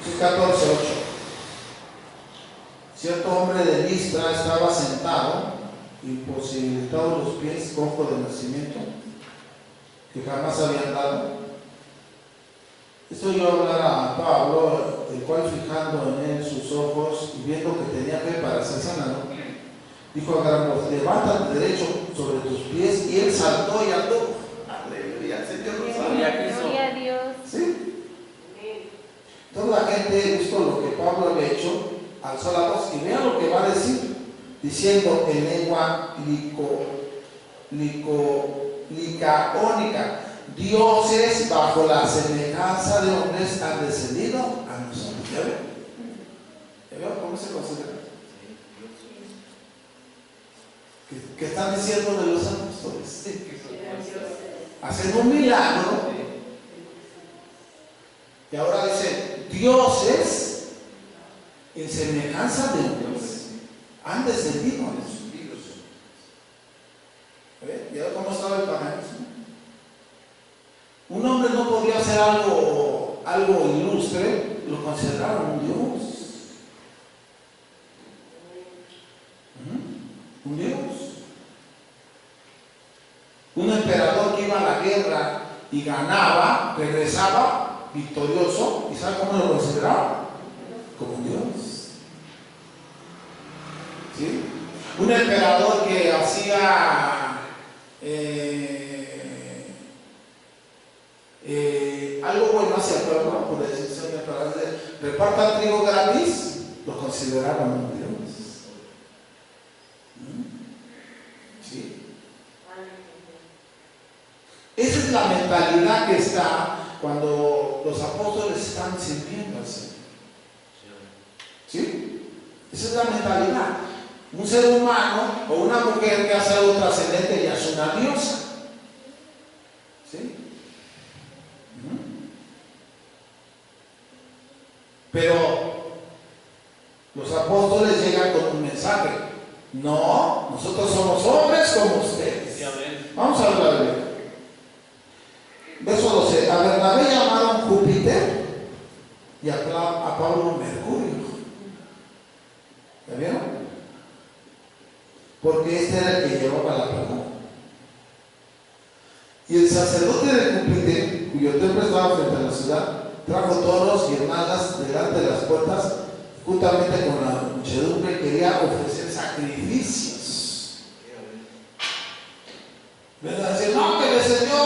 Hechos 14, 8. Cierto hombre de Listra estaba sentado, imposibilitado los pies, cojo de nacimiento, que jamás había andado. Esto yo hablar a Pablo, el cual fijando en él sus ojos y viendo que tenía fe para ser sanado, dijo a gran voz: levántate derecho sobre tus pies, y él saltó y andó. Aleluya, Señor lo sabe. Gloria a Dios. ¿Sí? Toda la gente, visto lo que Pablo había hecho, alzó la voz y vean lo que va a decir, diciendo en lengua licaónica: dioses bajo la semejanza de hombres han descendido a nosotros. ¿Ya ven? ¿Ya ven cómo se considera? ¿Qué están diciendo de los apóstoles? Hacen un milagro y ahora dicen dioses en semejanza de hombres han descendido a nosotros. ¿Ya ven cómo estaba el paganismo? Un hombre no podía hacer algo ilustre, lo consideraron un dios. Un dios. Un emperador que iba a la guerra y ganaba, regresaba victorioso. ¿Y sabe cómo lo consideraba? Como Dios. ¿Sí? Un emperador que hacía algo bueno hacia el pueblo, por decirse un emperador, repartan trigo gratis, lo consideraban un Dios. ¿Sí? Esa es la mentalidad que está cuando los apóstoles están sirviendo al Señor. ¿Sí? Esa es la mentalidad. Un ser humano o una mujer que hace algo trascendente ya es una diosa. ¿Sí? Pero los apóstoles llegan con un mensaje. No, nosotros somos hombres como ustedes. Vamos a hablar de verso 12. A Bernabé llamaron Júpiter y a Pablo Mercurio. ¿Ya vieron? Porque este era el que llevaba la palabra. Y el sacerdote de Júpiter, cuyo templo estaba frente a la ciudad, trajo toros y hermanas delante de las puertas, juntamente con la muchedumbre, quería ofrecer sacrificios. ¿Verdad? Dice, no, que descendió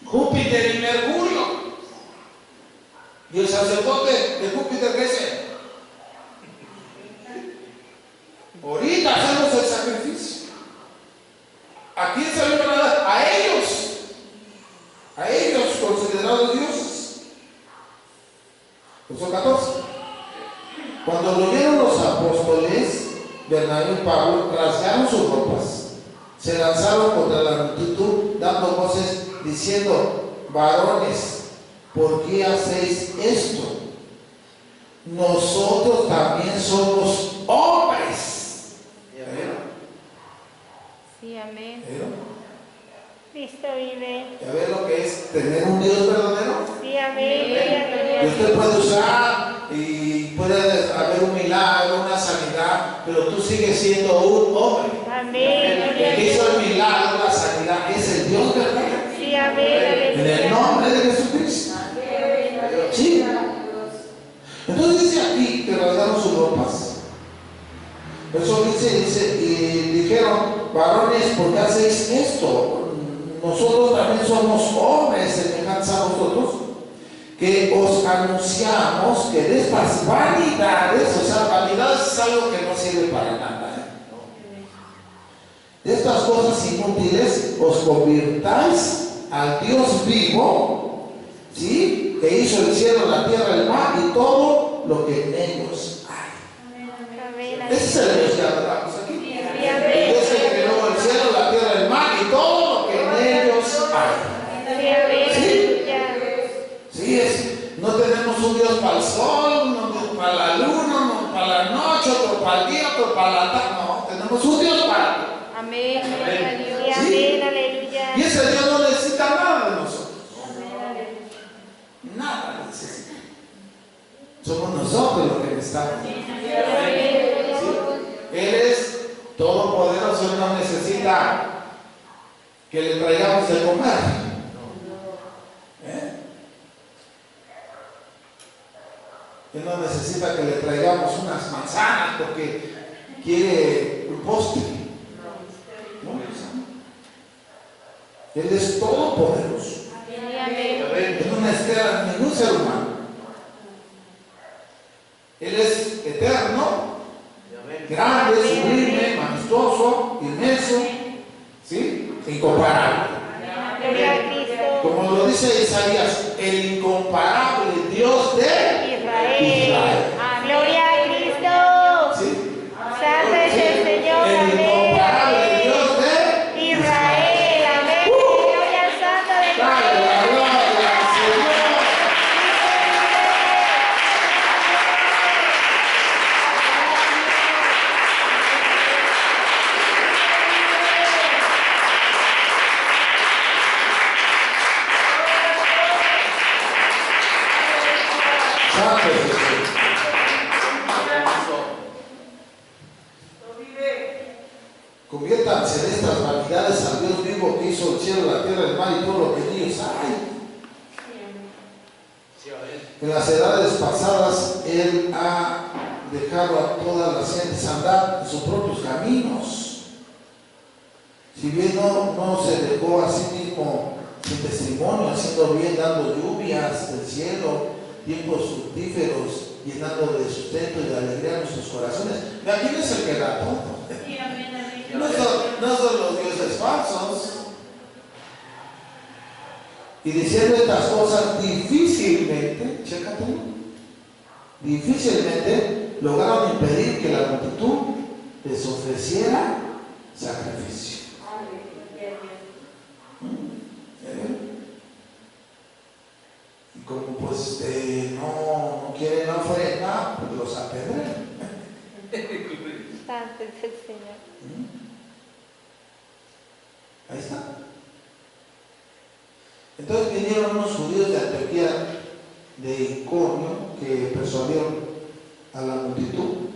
Júpiter y Mercurio. Y el sacerdote de Júpiter, ¿qué dice? Ahorita hacemos el sacrificio. ¿A quién se le van a dar? A ellos considerados dioses. Verso 14. Cuando lo vieron los apóstoles, Bernabé y Pablo rasgaron sus ropas, se lanzaron contra la multitud, dando voces, diciendo: varones, ¿por qué hacéis esto? Nosotros también somos hombres. Sí, amén. ¿Vieron? Cristo vive. ¿Ya ves lo que es tener un Dios verdadero? Sí, amén. Gloria, gloria. Y usted puede usar y puede haber un milagro, una sanidad, pero tú sigues siendo un hombre. Amén. El Gloria. que hizo el milagro, la sanidad, es el Dios verdadero. Sí, amén. En el nombre de Jesucristo. Sí. Entonces dice aquí que rasgaron sus ropas. Eso dice, y dijeron: varones, ¿por qué hacéis esto? Nosotros también somos hombres semejantes a vosotros, que os anunciamos que de estas vanidades, o sea, vanidades es algo que no sirve para nada, de estas cosas inútiles os convirtáis al Dios vivo, ¿sí? Que hizo el cielo, la tierra, el mar y todo lo que en ellos hay. Amén. Ese es el Dios que adoramos aquí. Sí, amén. Dios que creó el cielo, la tierra, el mar y todo lo que en ellos hay. Sí, amén. Aleluya. Sí, no tenemos un Dios para el sol, no para la luna, no para la noche, otro para el día, otro para la tarde. No, tenemos un Dios para todo. Amén. Gloria a Dios. Sí, Sí. amén. Aleluya. Y ese Dios no necesita nada de nosotros. Amén. Aleluya. Nada necesita. Somos nosotros los que necesitamos. Sí, amén. Él es todopoderoso, Él no necesita que le traigamos de comer. Él no necesita que le traigamos unas manzanas porque quiere un postre. No, Él es todopoderoso. Sí, amén. Él no necesita ningún ser humano. Él es eterno, grande, sublime, majestuoso, inmenso, ¿sí? Incomparable. Gloria a Cristo. Como lo dice Isaías, el incomparable Dios de Israel. Gloria a Cristo. ¿sí? Santo es el Señor. El Amén. incomparable Dios de Israel. Amén. Gloria al Santo de Dale la gloria al Señor. Santo es el Señor. Conviértanse de estas vanidades al Dios vivo que hizo el cielo, la tierra, el mar y todo lo que en ellos ellos hay. Sí, amén. En las edades pasadas, Él ha dejado a todas las gentes andar en sus propios caminos. Si bien no se dejó a sí mismo sin testimonio, haciendo bien, dando lluvias del cielo, tiempos fructíferos, llenando de sustento y de alegría nuestros corazones. ¿A quién es el que da todo? Sí, amén, amén. No son los dioses falsos. Y diciendo estas cosas, difícilmente, chécate, difícilmente lograron impedir que la multitud les ofreciera sacrificio. Y como pues no quieren ofrenda, pues los apedrean. Santo es el Señor. Ahí está. Entonces vinieron unos judíos de Antioquía, de Iconio, que persuadieron a la multitud,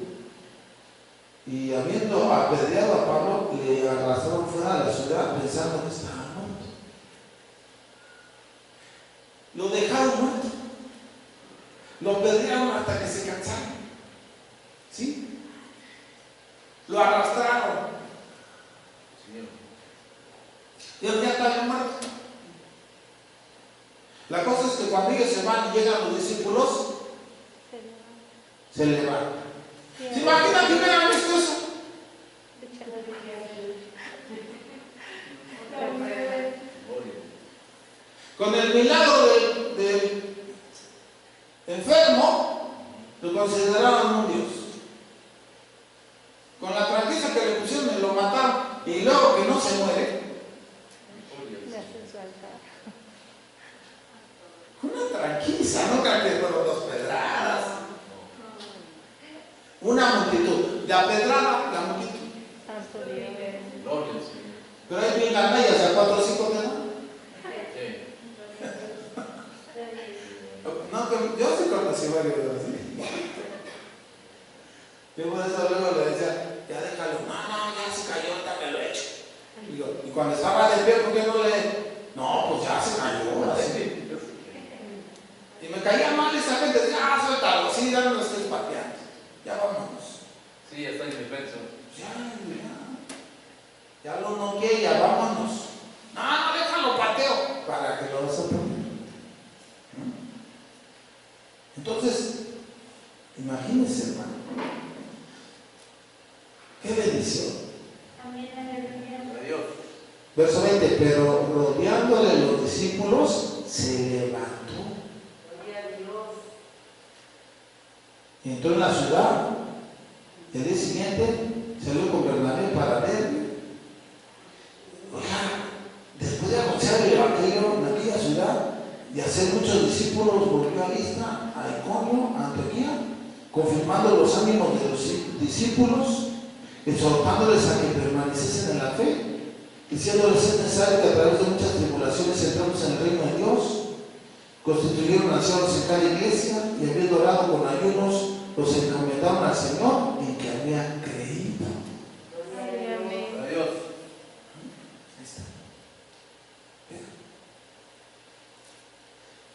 y habiendo apedreado a Pablo, le arrastraron fuera de la ciudad pensando que estaba muerto. Lo dejaron muerto. Lo apedrearon hasta que se cansaron. ¿Sí? Lo arrastraron. Y él ya estaba muerto. La cosa es que cuando ellos se van y llegan los discípulos, se levantan. ¿Se imaginan que hubieran visto eso? Con el milagro del enfermo, lo consideraron un dios. Con la tranquila que le pusieron y lo mataron, y luego que no se muere, una tranquila, no crean que fueron dos pedradas. Una multitud, de apedrada la multitud. Pero hay bien gandallas, a 4 o 5 te dan. No, yo sí conocí varios así. Yo por eso luego le decía, ya déjalo, no, ya se cayó, ahorita me lo he hecho. Y cuando estaba de pie, ¿por qué no le? No, pues ya se cayó, así. Y me caía mal esa gente, decía, suéltalo, sí, ya no lo estés pateando. Ya vámonos. Sí, ya está indefenso. Ya lo noqué, ya vámonos. No, déjalo pateo, para que lo sorprenda. Entonces, imagínense, hermano, qué bendición. Adiós. Verso 20, pero rodeándole los discípulos, se levantó. Y entró en la ciudad. El día siguiente salió con Bernabé para Derbe. Oiga, después de anunciar el evangelio en aquella ciudad y hacer muchos discípulos, volvió a Listra, a Iconio, a Antioquía, confirmando los ánimos de los discípulos, exhortándoles a que permaneciesen en la fe, diciéndoles es necesario que a través de muchas tribulaciones entremos en el reino de Dios. Constituyeron ancianos en cada iglesia y habiendo orado con ayunos, los encomendaron al Señor en que habían creído. Adiós. Ahí está.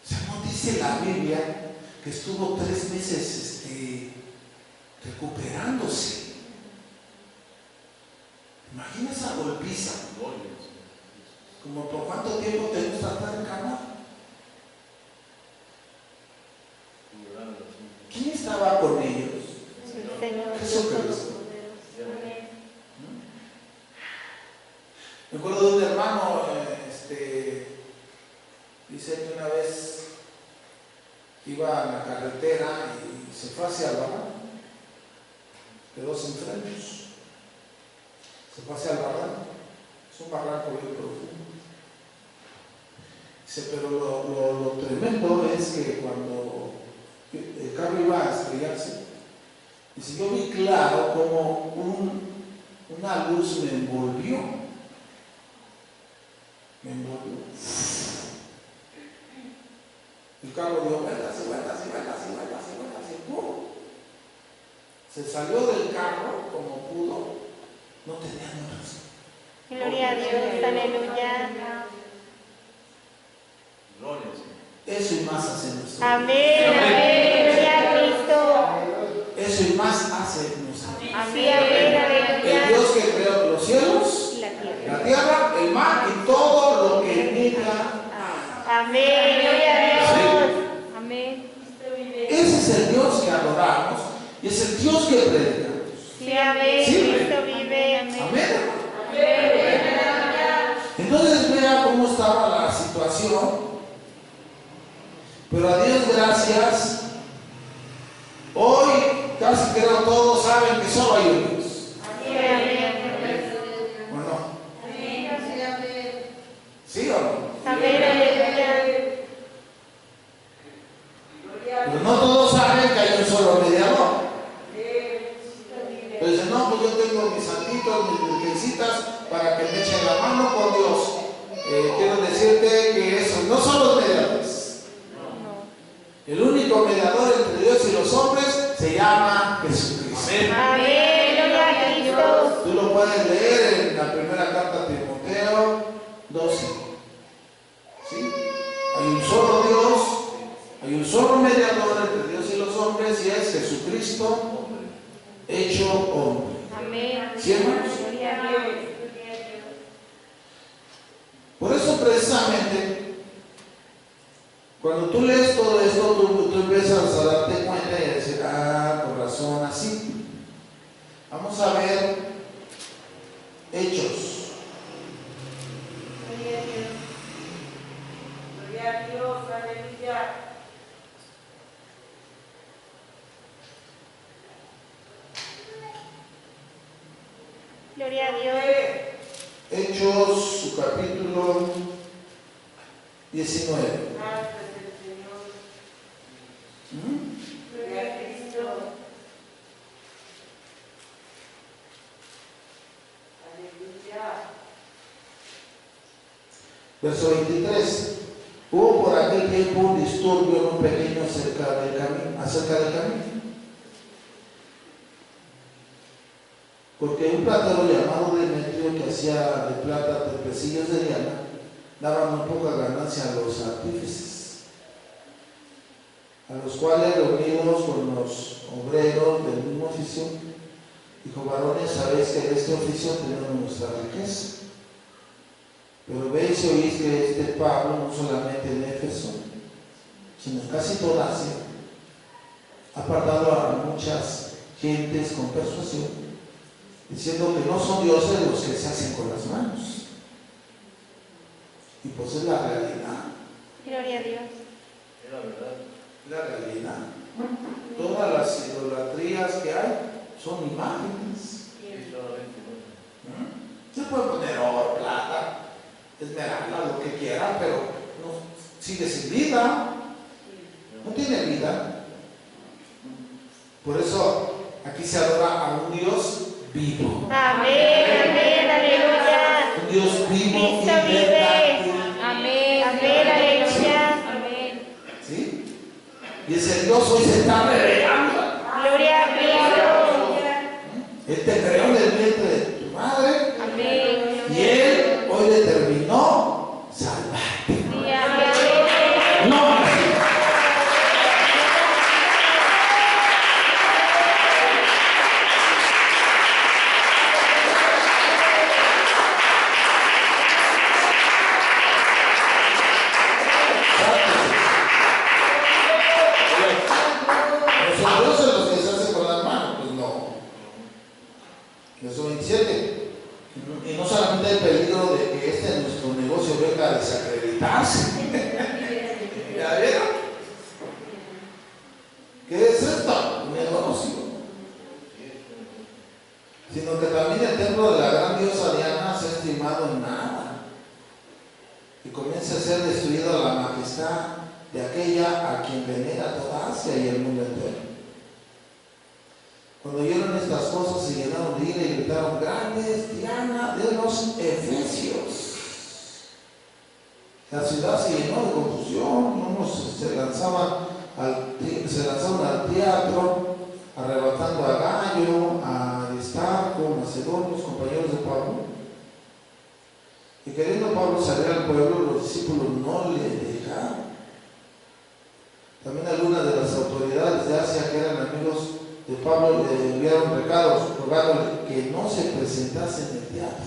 O sea, no dice la Biblia que estuvo 3 meses recuperándose. Imagina esa golpiza. Como por cuánto tiempo te gusta estar en cama. ¿Quién estaba con ellos? Señor. Jesucristo. Me acuerdo de un hermano, dice que una vez iba a la carretera y se fue hacia el barranco, quedó sin frenos, se fue hacia el barranco, es un barranco bien profundo. Dice, pero lo tremendo es que cuando el carro iba a estrellarse, dice, yo vi claro como una luz me envolvió. El carro dio vueltas y vueltas y vueltas y vueltas y vueltas y ¡pum! Se salió del carro como pudo, no tenía ni razón. Gloria a Dios, aleluya. Eso y más hace nuestro Dios. Amén, amén, gloria a Cristo. Eso y más hace nuestro Dios. Amén, amén, El aleluya. Dios que creó los cielos, Y la tierra. la tierra, el mar y todo lo que en ella. Amén, gloria a Dios. Amén. Ese es el Dios que adoramos y es el Dios que predicamos. Sí, amén, Sí. Cristo vive. Amén. Entonces vea cómo estaba la situación. Pero a Dios gracias. Hoy casi creo todos saben que solo hay un Dios. Sí, amén. ¿O no? ¿Sí o no? Amén, aleluya. Pero no todos saben que hay un solo mediador. Entonces, no, pues yo tengo mis santitos, mis virgencitas para que me echen la mano con Dios. Quiero decirte que eso no son los mediadores. El único mediador entre Dios y los hombres se llama Jesucristo. Amén, gloria a Cristo. Tú lo puedes leer en la primera carta a Timoteo 12. ¿Sí? Hay un solo Dios, hay un solo mediador entre Dios y los hombres y es Jesucristo hecho hombre. Amén. ¿Sí, hermanos? Gloria a Dios. Por eso precisamente, cuando tú lees todo esto, tú empiezas a darte cuenta y a decir, por razón, así. Vamos a ver Hechos. Gloria a Dios, aleluya. Gloria a Dios. Hechos, su capítulo 19. Gracias al Señor. ¿Mm? Gloria a Cristo. Aleluya. Verso 23. Hubo por aquel tiempo un disturbio en un pequeño acerca del camino. Porque un platero llamado Demetrio, que hacía de plata trapecillos de Diana, daba muy poca ganancia a los artífices, a los cuales, reunidos con los obreros del mismo oficio, dijo: varones, sabéis que de este oficio tenemos nuestra riqueza. Pero veis y oís que este Pablo, no solamente en Éfeso, sino en casi toda Asia, ha apartado a muchas gentes con persuasión, diciendo que no son dioses los que se hacen con las manos. Y pues es la realidad. Gloria a Dios. Es la verdad. La realidad. Todas las idolatrías que hay son imágenes. Sí, solamente. Se puede poner oro, plata, esmeralda, lo que quieran, pero no, sigue sin vida. No tiene vida. Por eso aquí se adora a un Dios vivo. Amén, amén, aleluya. Un Dios vivo y Cristo vive. verdátil. Amén, amén, aleluya. Amén. ¿Sí? Y ese Dios hoy se está revelando. Gloria a Cristo. Él te creó en el vientre de tu madre Amén. y Él hoy determinó salvarte. Sí, amén. No, los dioses los que se hacen con las manos, pues no. Verso 27. Y no solamente hay peligro de que nuestro negocio venga a desacreditarse. ¿Ya vieron? ¿Qué es esto? Un negocio. Sino que también el templo de la gran diosa Diana se ha estimado en nada. Y comienza a ser destruida la majestad de aquella a quien venera toda Asia y el mundo entero. Cuando oyeron estas cosas se llenaron de ira y gritaron: grande es Diana de los Efesios. La ciudad se llenó de confusión, unos se lanzaban al teatro, arrebatando a Gallo, a Aristarco, Macedonios, compañeros de Pablo. Y queriendo Pablo salir al pueblo, los discípulos no le dejaron. Señor le enviaron recados rogándole que no se presentase en el teatro.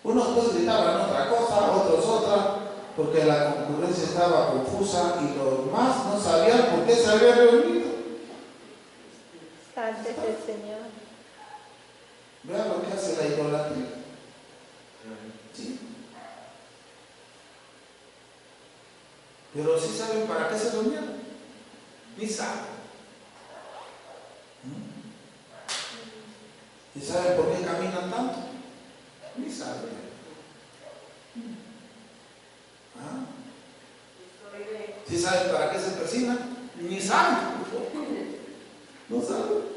Unos pues gritaban otra cosa, otros otra, porque la concurrencia estaba confusa y los más no sabían por qué se había reunido. Santo es el Señor. Vean lo que hace la idolatría. ¿Sí? Pero sí saben para qué se reunieron. Ni saben. ¿Y saben por qué caminan tanto? Ni saben. ¿Ah? ¿Sí saben para qué se persignan? Ni saben. No saben.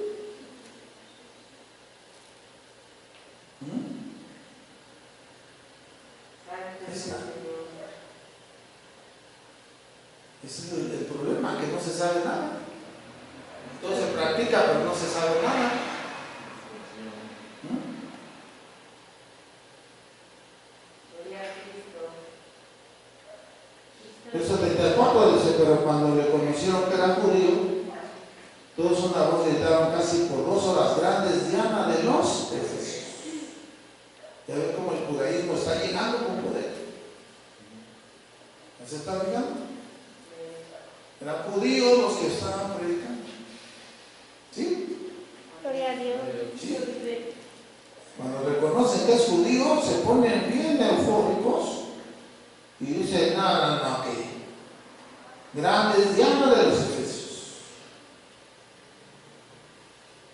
Ese es el problema, que no se sabe nada. Todo se practica, pero no se sabe nada. Verso 34 dice, pero cuando le conocieron que era judío, todos una voz gritaron casi por 2 horas, grandes Diana de los Efesios. Ya ven cómo el judaísmo está llegando con poder. ¿Se está fijando? Eran judíos los que estaban predicando. ¿Sí? Gloria a Dios. Sí. Cuando reconocen que es judío, se ponen bien eufóricos y dicen, no, que grandes Diana de los Efesios.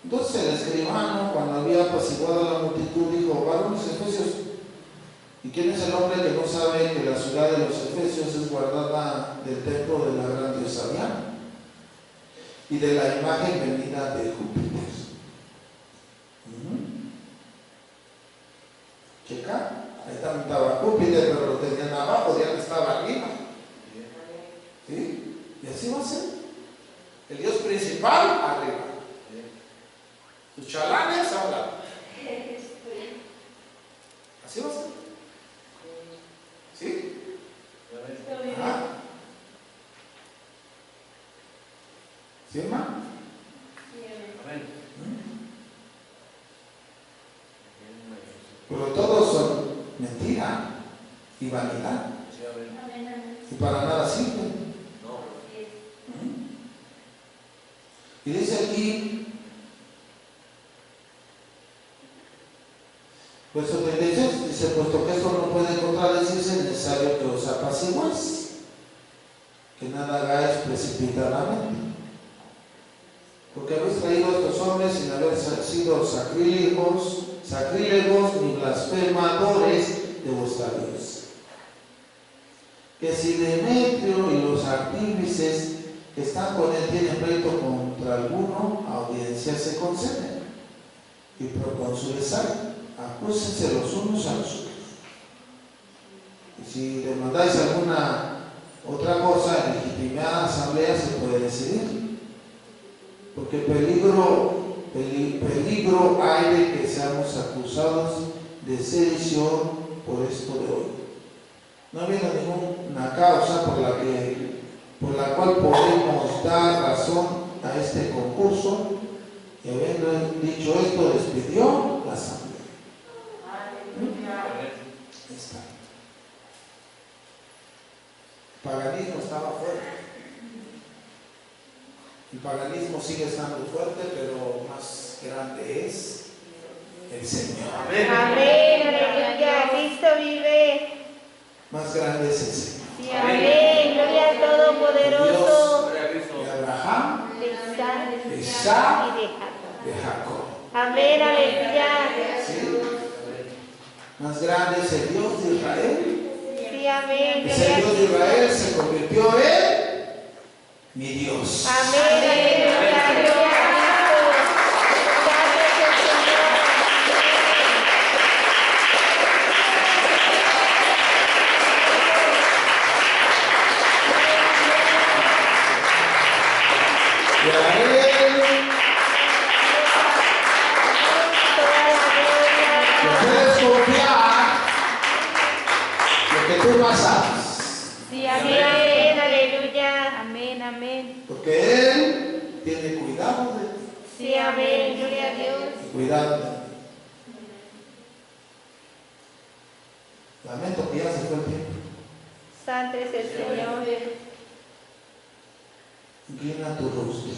Entonces el escribano, cuando había apaciguado a la multitud, dijo, varones efesios, ¿y quién es el hombre que no sabe que la ciudad de los Efesios es guardada del templo de la gran diosa Diana y de la imagen venida de Júpiter? Checa, ahí también estaba Júpiter, pero lo tenían abajo, Diana estaba arriba. ¿Sí? Y así va a ser. El Dios principal arriba. Sus chalanes abajo. Así va a ser. ¿Sí? Ajá. ¿Sí, hermano? Pero todos son mentira y vanidad. Y para nada sirven. Y dice aquí, verso 36, dice, puesto que esto no puede contradecirse, es necesario que os apaciguéis, que nada hagáis precipitadamente. Porque habéis traído a estos hombres sin haber sido sacrílegos ni blasfemadores de vuestra Dios. Que si Demetrio y los artífices que están con él tienen pleito contra alguno, audiencia se concede y procónsules hay, acúsense los unos a los otros. Y si demandáis alguna otra cosa, en legitimada asamblea se puede decidir, porque peligro hay de que seamos acusados de sedición por esto de hoy. No ha habido ninguna causa por la cual podemos dar razón a este concurso, y habiendo dicho esto, despidió la asamblea. Está. El paganismo estaba fuerte. El paganismo sigue estando fuerte, pero más grande es el Señor. Amén, aleluya, Cristo vive. Más grande es el Señor. Sí, amén, gloria al Todopoderoso. De Abraham, De Isaac y de y Jacob. de Jacob. Amén, aleluya. ¿Sí? Más grande es el Dios de Israel. Sí, amén, Ese gloria a Dios de Israel se convirtió en mi Dios. amén, aleluya, gloria a Cristo. Santo es el Señor. Y a Él Toda la gloria. le puedes confiar lo que tú más sabes. Sí, amén, aleluya. Amén, amén. Porque Él tiene cuidado de ti. Sí, amén. Gloria a Dios. y cuidando de mí. Lamento que ya se fue el tiempo. Santo es el Señor. Inclina tu rostro.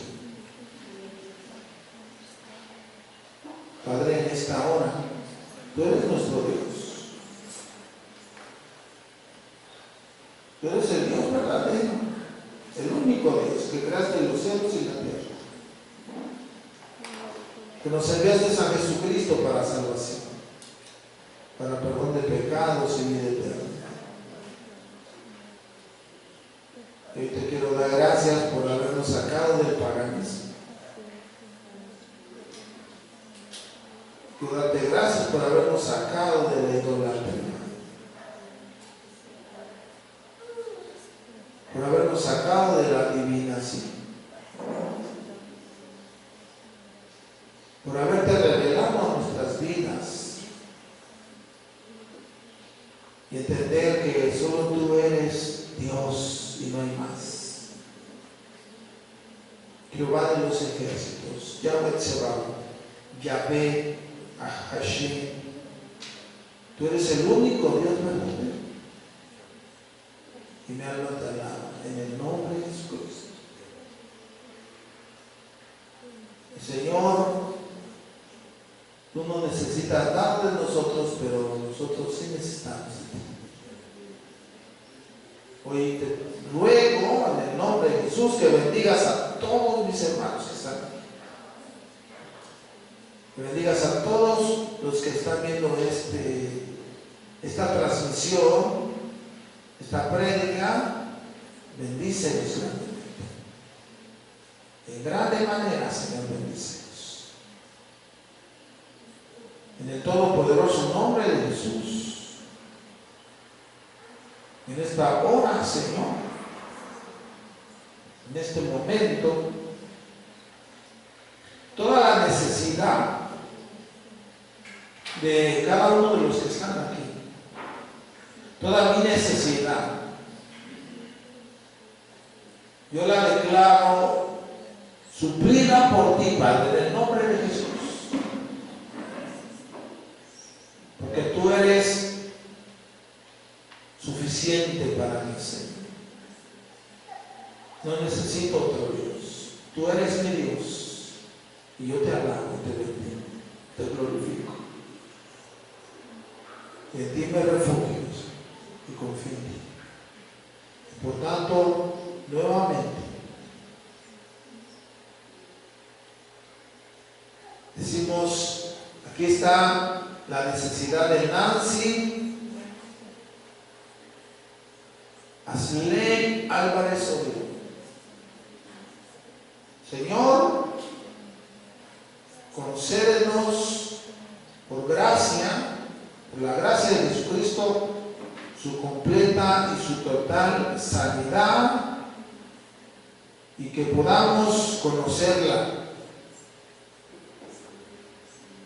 Padre, en esta hora, tú eres nuestro Dios. Tú eres el Dios verdadero, el único Dios que creaste los cielos y la tierra. Que nos enviaste a Jesucristo para salvación, para perdón de pecados y vida eterna. Hoy te quiero dar gracias por habernos sacado del paganismo. Quiero darte gracias por habernos sacado de la idolatría. Por habernos sacado de la adivinación. Por haberte revelado a nuestras vidas. Y entender que solo tú eres Dios y no hay más. Jehová de los ejércitos, Yahweh Tsebaot, Yahvé Hashem, tú eres el único Dios verdadero. Y mi alma te alaba en el nombre de Jesucristo. Señor, tú no necesitas nada de nosotros, pero nosotros sí necesitamos de ti. Hoy te ruego en el nombre de Jesús que bendigas a todos mis hermanos que están aquí. Que bendigas a todos los que están viendo esta transmisión, esta prédica. Bendícelos grandemente. En grande manera, Señor, bendícelos. En el todopoderoso nombre de Jesús. En esta hora, Señor, en este momento, toda la necesidad de cada uno de los que están aquí, toda mi necesidad, yo la declaro suplida por ti, Padre, en el nombre de Jesús. Porque tú eres suficiente para mí, Señor. No necesito otro Dios. Tú eres mi Dios. Y yo te alabo, te bendigo, te glorifico. Y en ti me refugio y confío en ti. Y por tanto, nuevamente, decimos, aquí está la necesidad de Nancy Asley Álvarez Oviedo. Señor, concédenos por gracia, por la gracia de Jesucristo, su completa y su total sanidad y que podamos conocerla.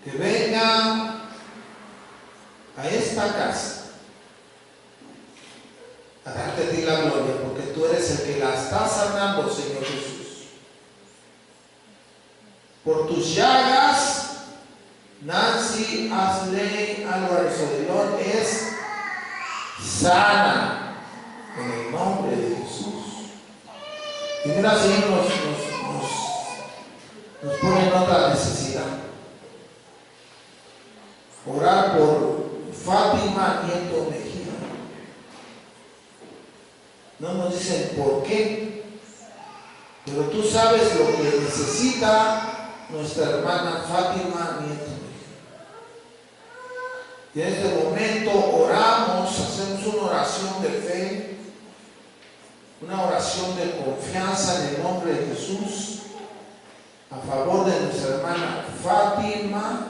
Que venga a esta casa a darte a ti la gloria, porque tú eres el que la está sanando, Señor Jesús. Por tus llagas, Nancy Asley Álvarez Odilon es sana en el nombre de Jesús. Y mira, Señor, nos pone en otra necesidad. Orar por Fátima Nieto Mejía. No nos dicen por qué, pero tú sabes lo que necesita nuestra hermana Fátima Nieto Mejía. Y en este momento oramos, hacemos una oración de fe, una oración de confianza en el nombre de Jesús a favor de nuestra hermana Fátima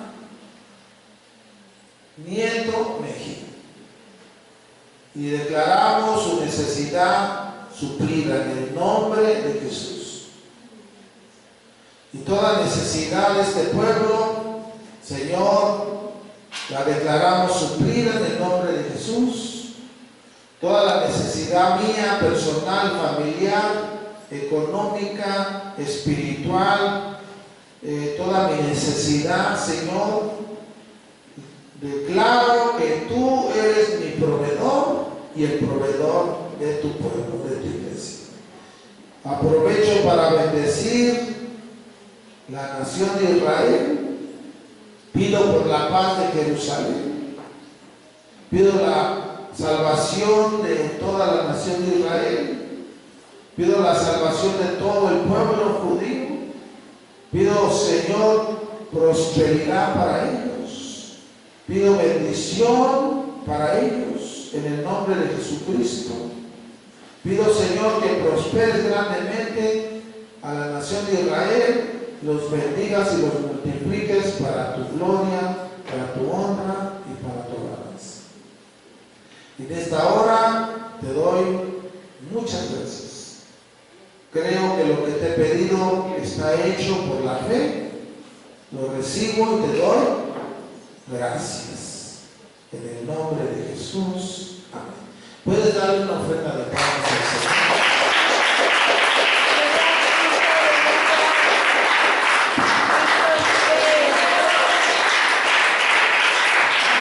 Nieto Mejía. Y declaramos su necesidad suplida en el nombre de Jesús. Y toda necesidad de este pueblo, Señor, la declaramos suplida en el nombre de Jesús. Toda la necesidad mía, personal, familiar, económica, espiritual, toda mi necesidad, Señor. Declaro que tú eres mi proveedor y el proveedor de tu pueblo, de tu iglesia. Aprovecho para bendecir la nación de Israel. Pido por la paz de Jerusalén. Pido la salvación de toda la nación de Israel. Pido la salvación de todo el pueblo judío. Pido, Señor, prosperidad para ellos. Pido bendición para ellos en el nombre de Jesucristo. Pido, Señor, que prosperes grandemente a la nación de Israel, los bendigas y los multipliques para tu gloria, para tu honra y para tu alabanza. En esta hora te doy muchas gracias. Creo que lo que te he pedido está hecho por la fe. Lo recibo y te doy gracias. En el nombre de Jesús. Amén. Puedes darle una ofrenda de paz.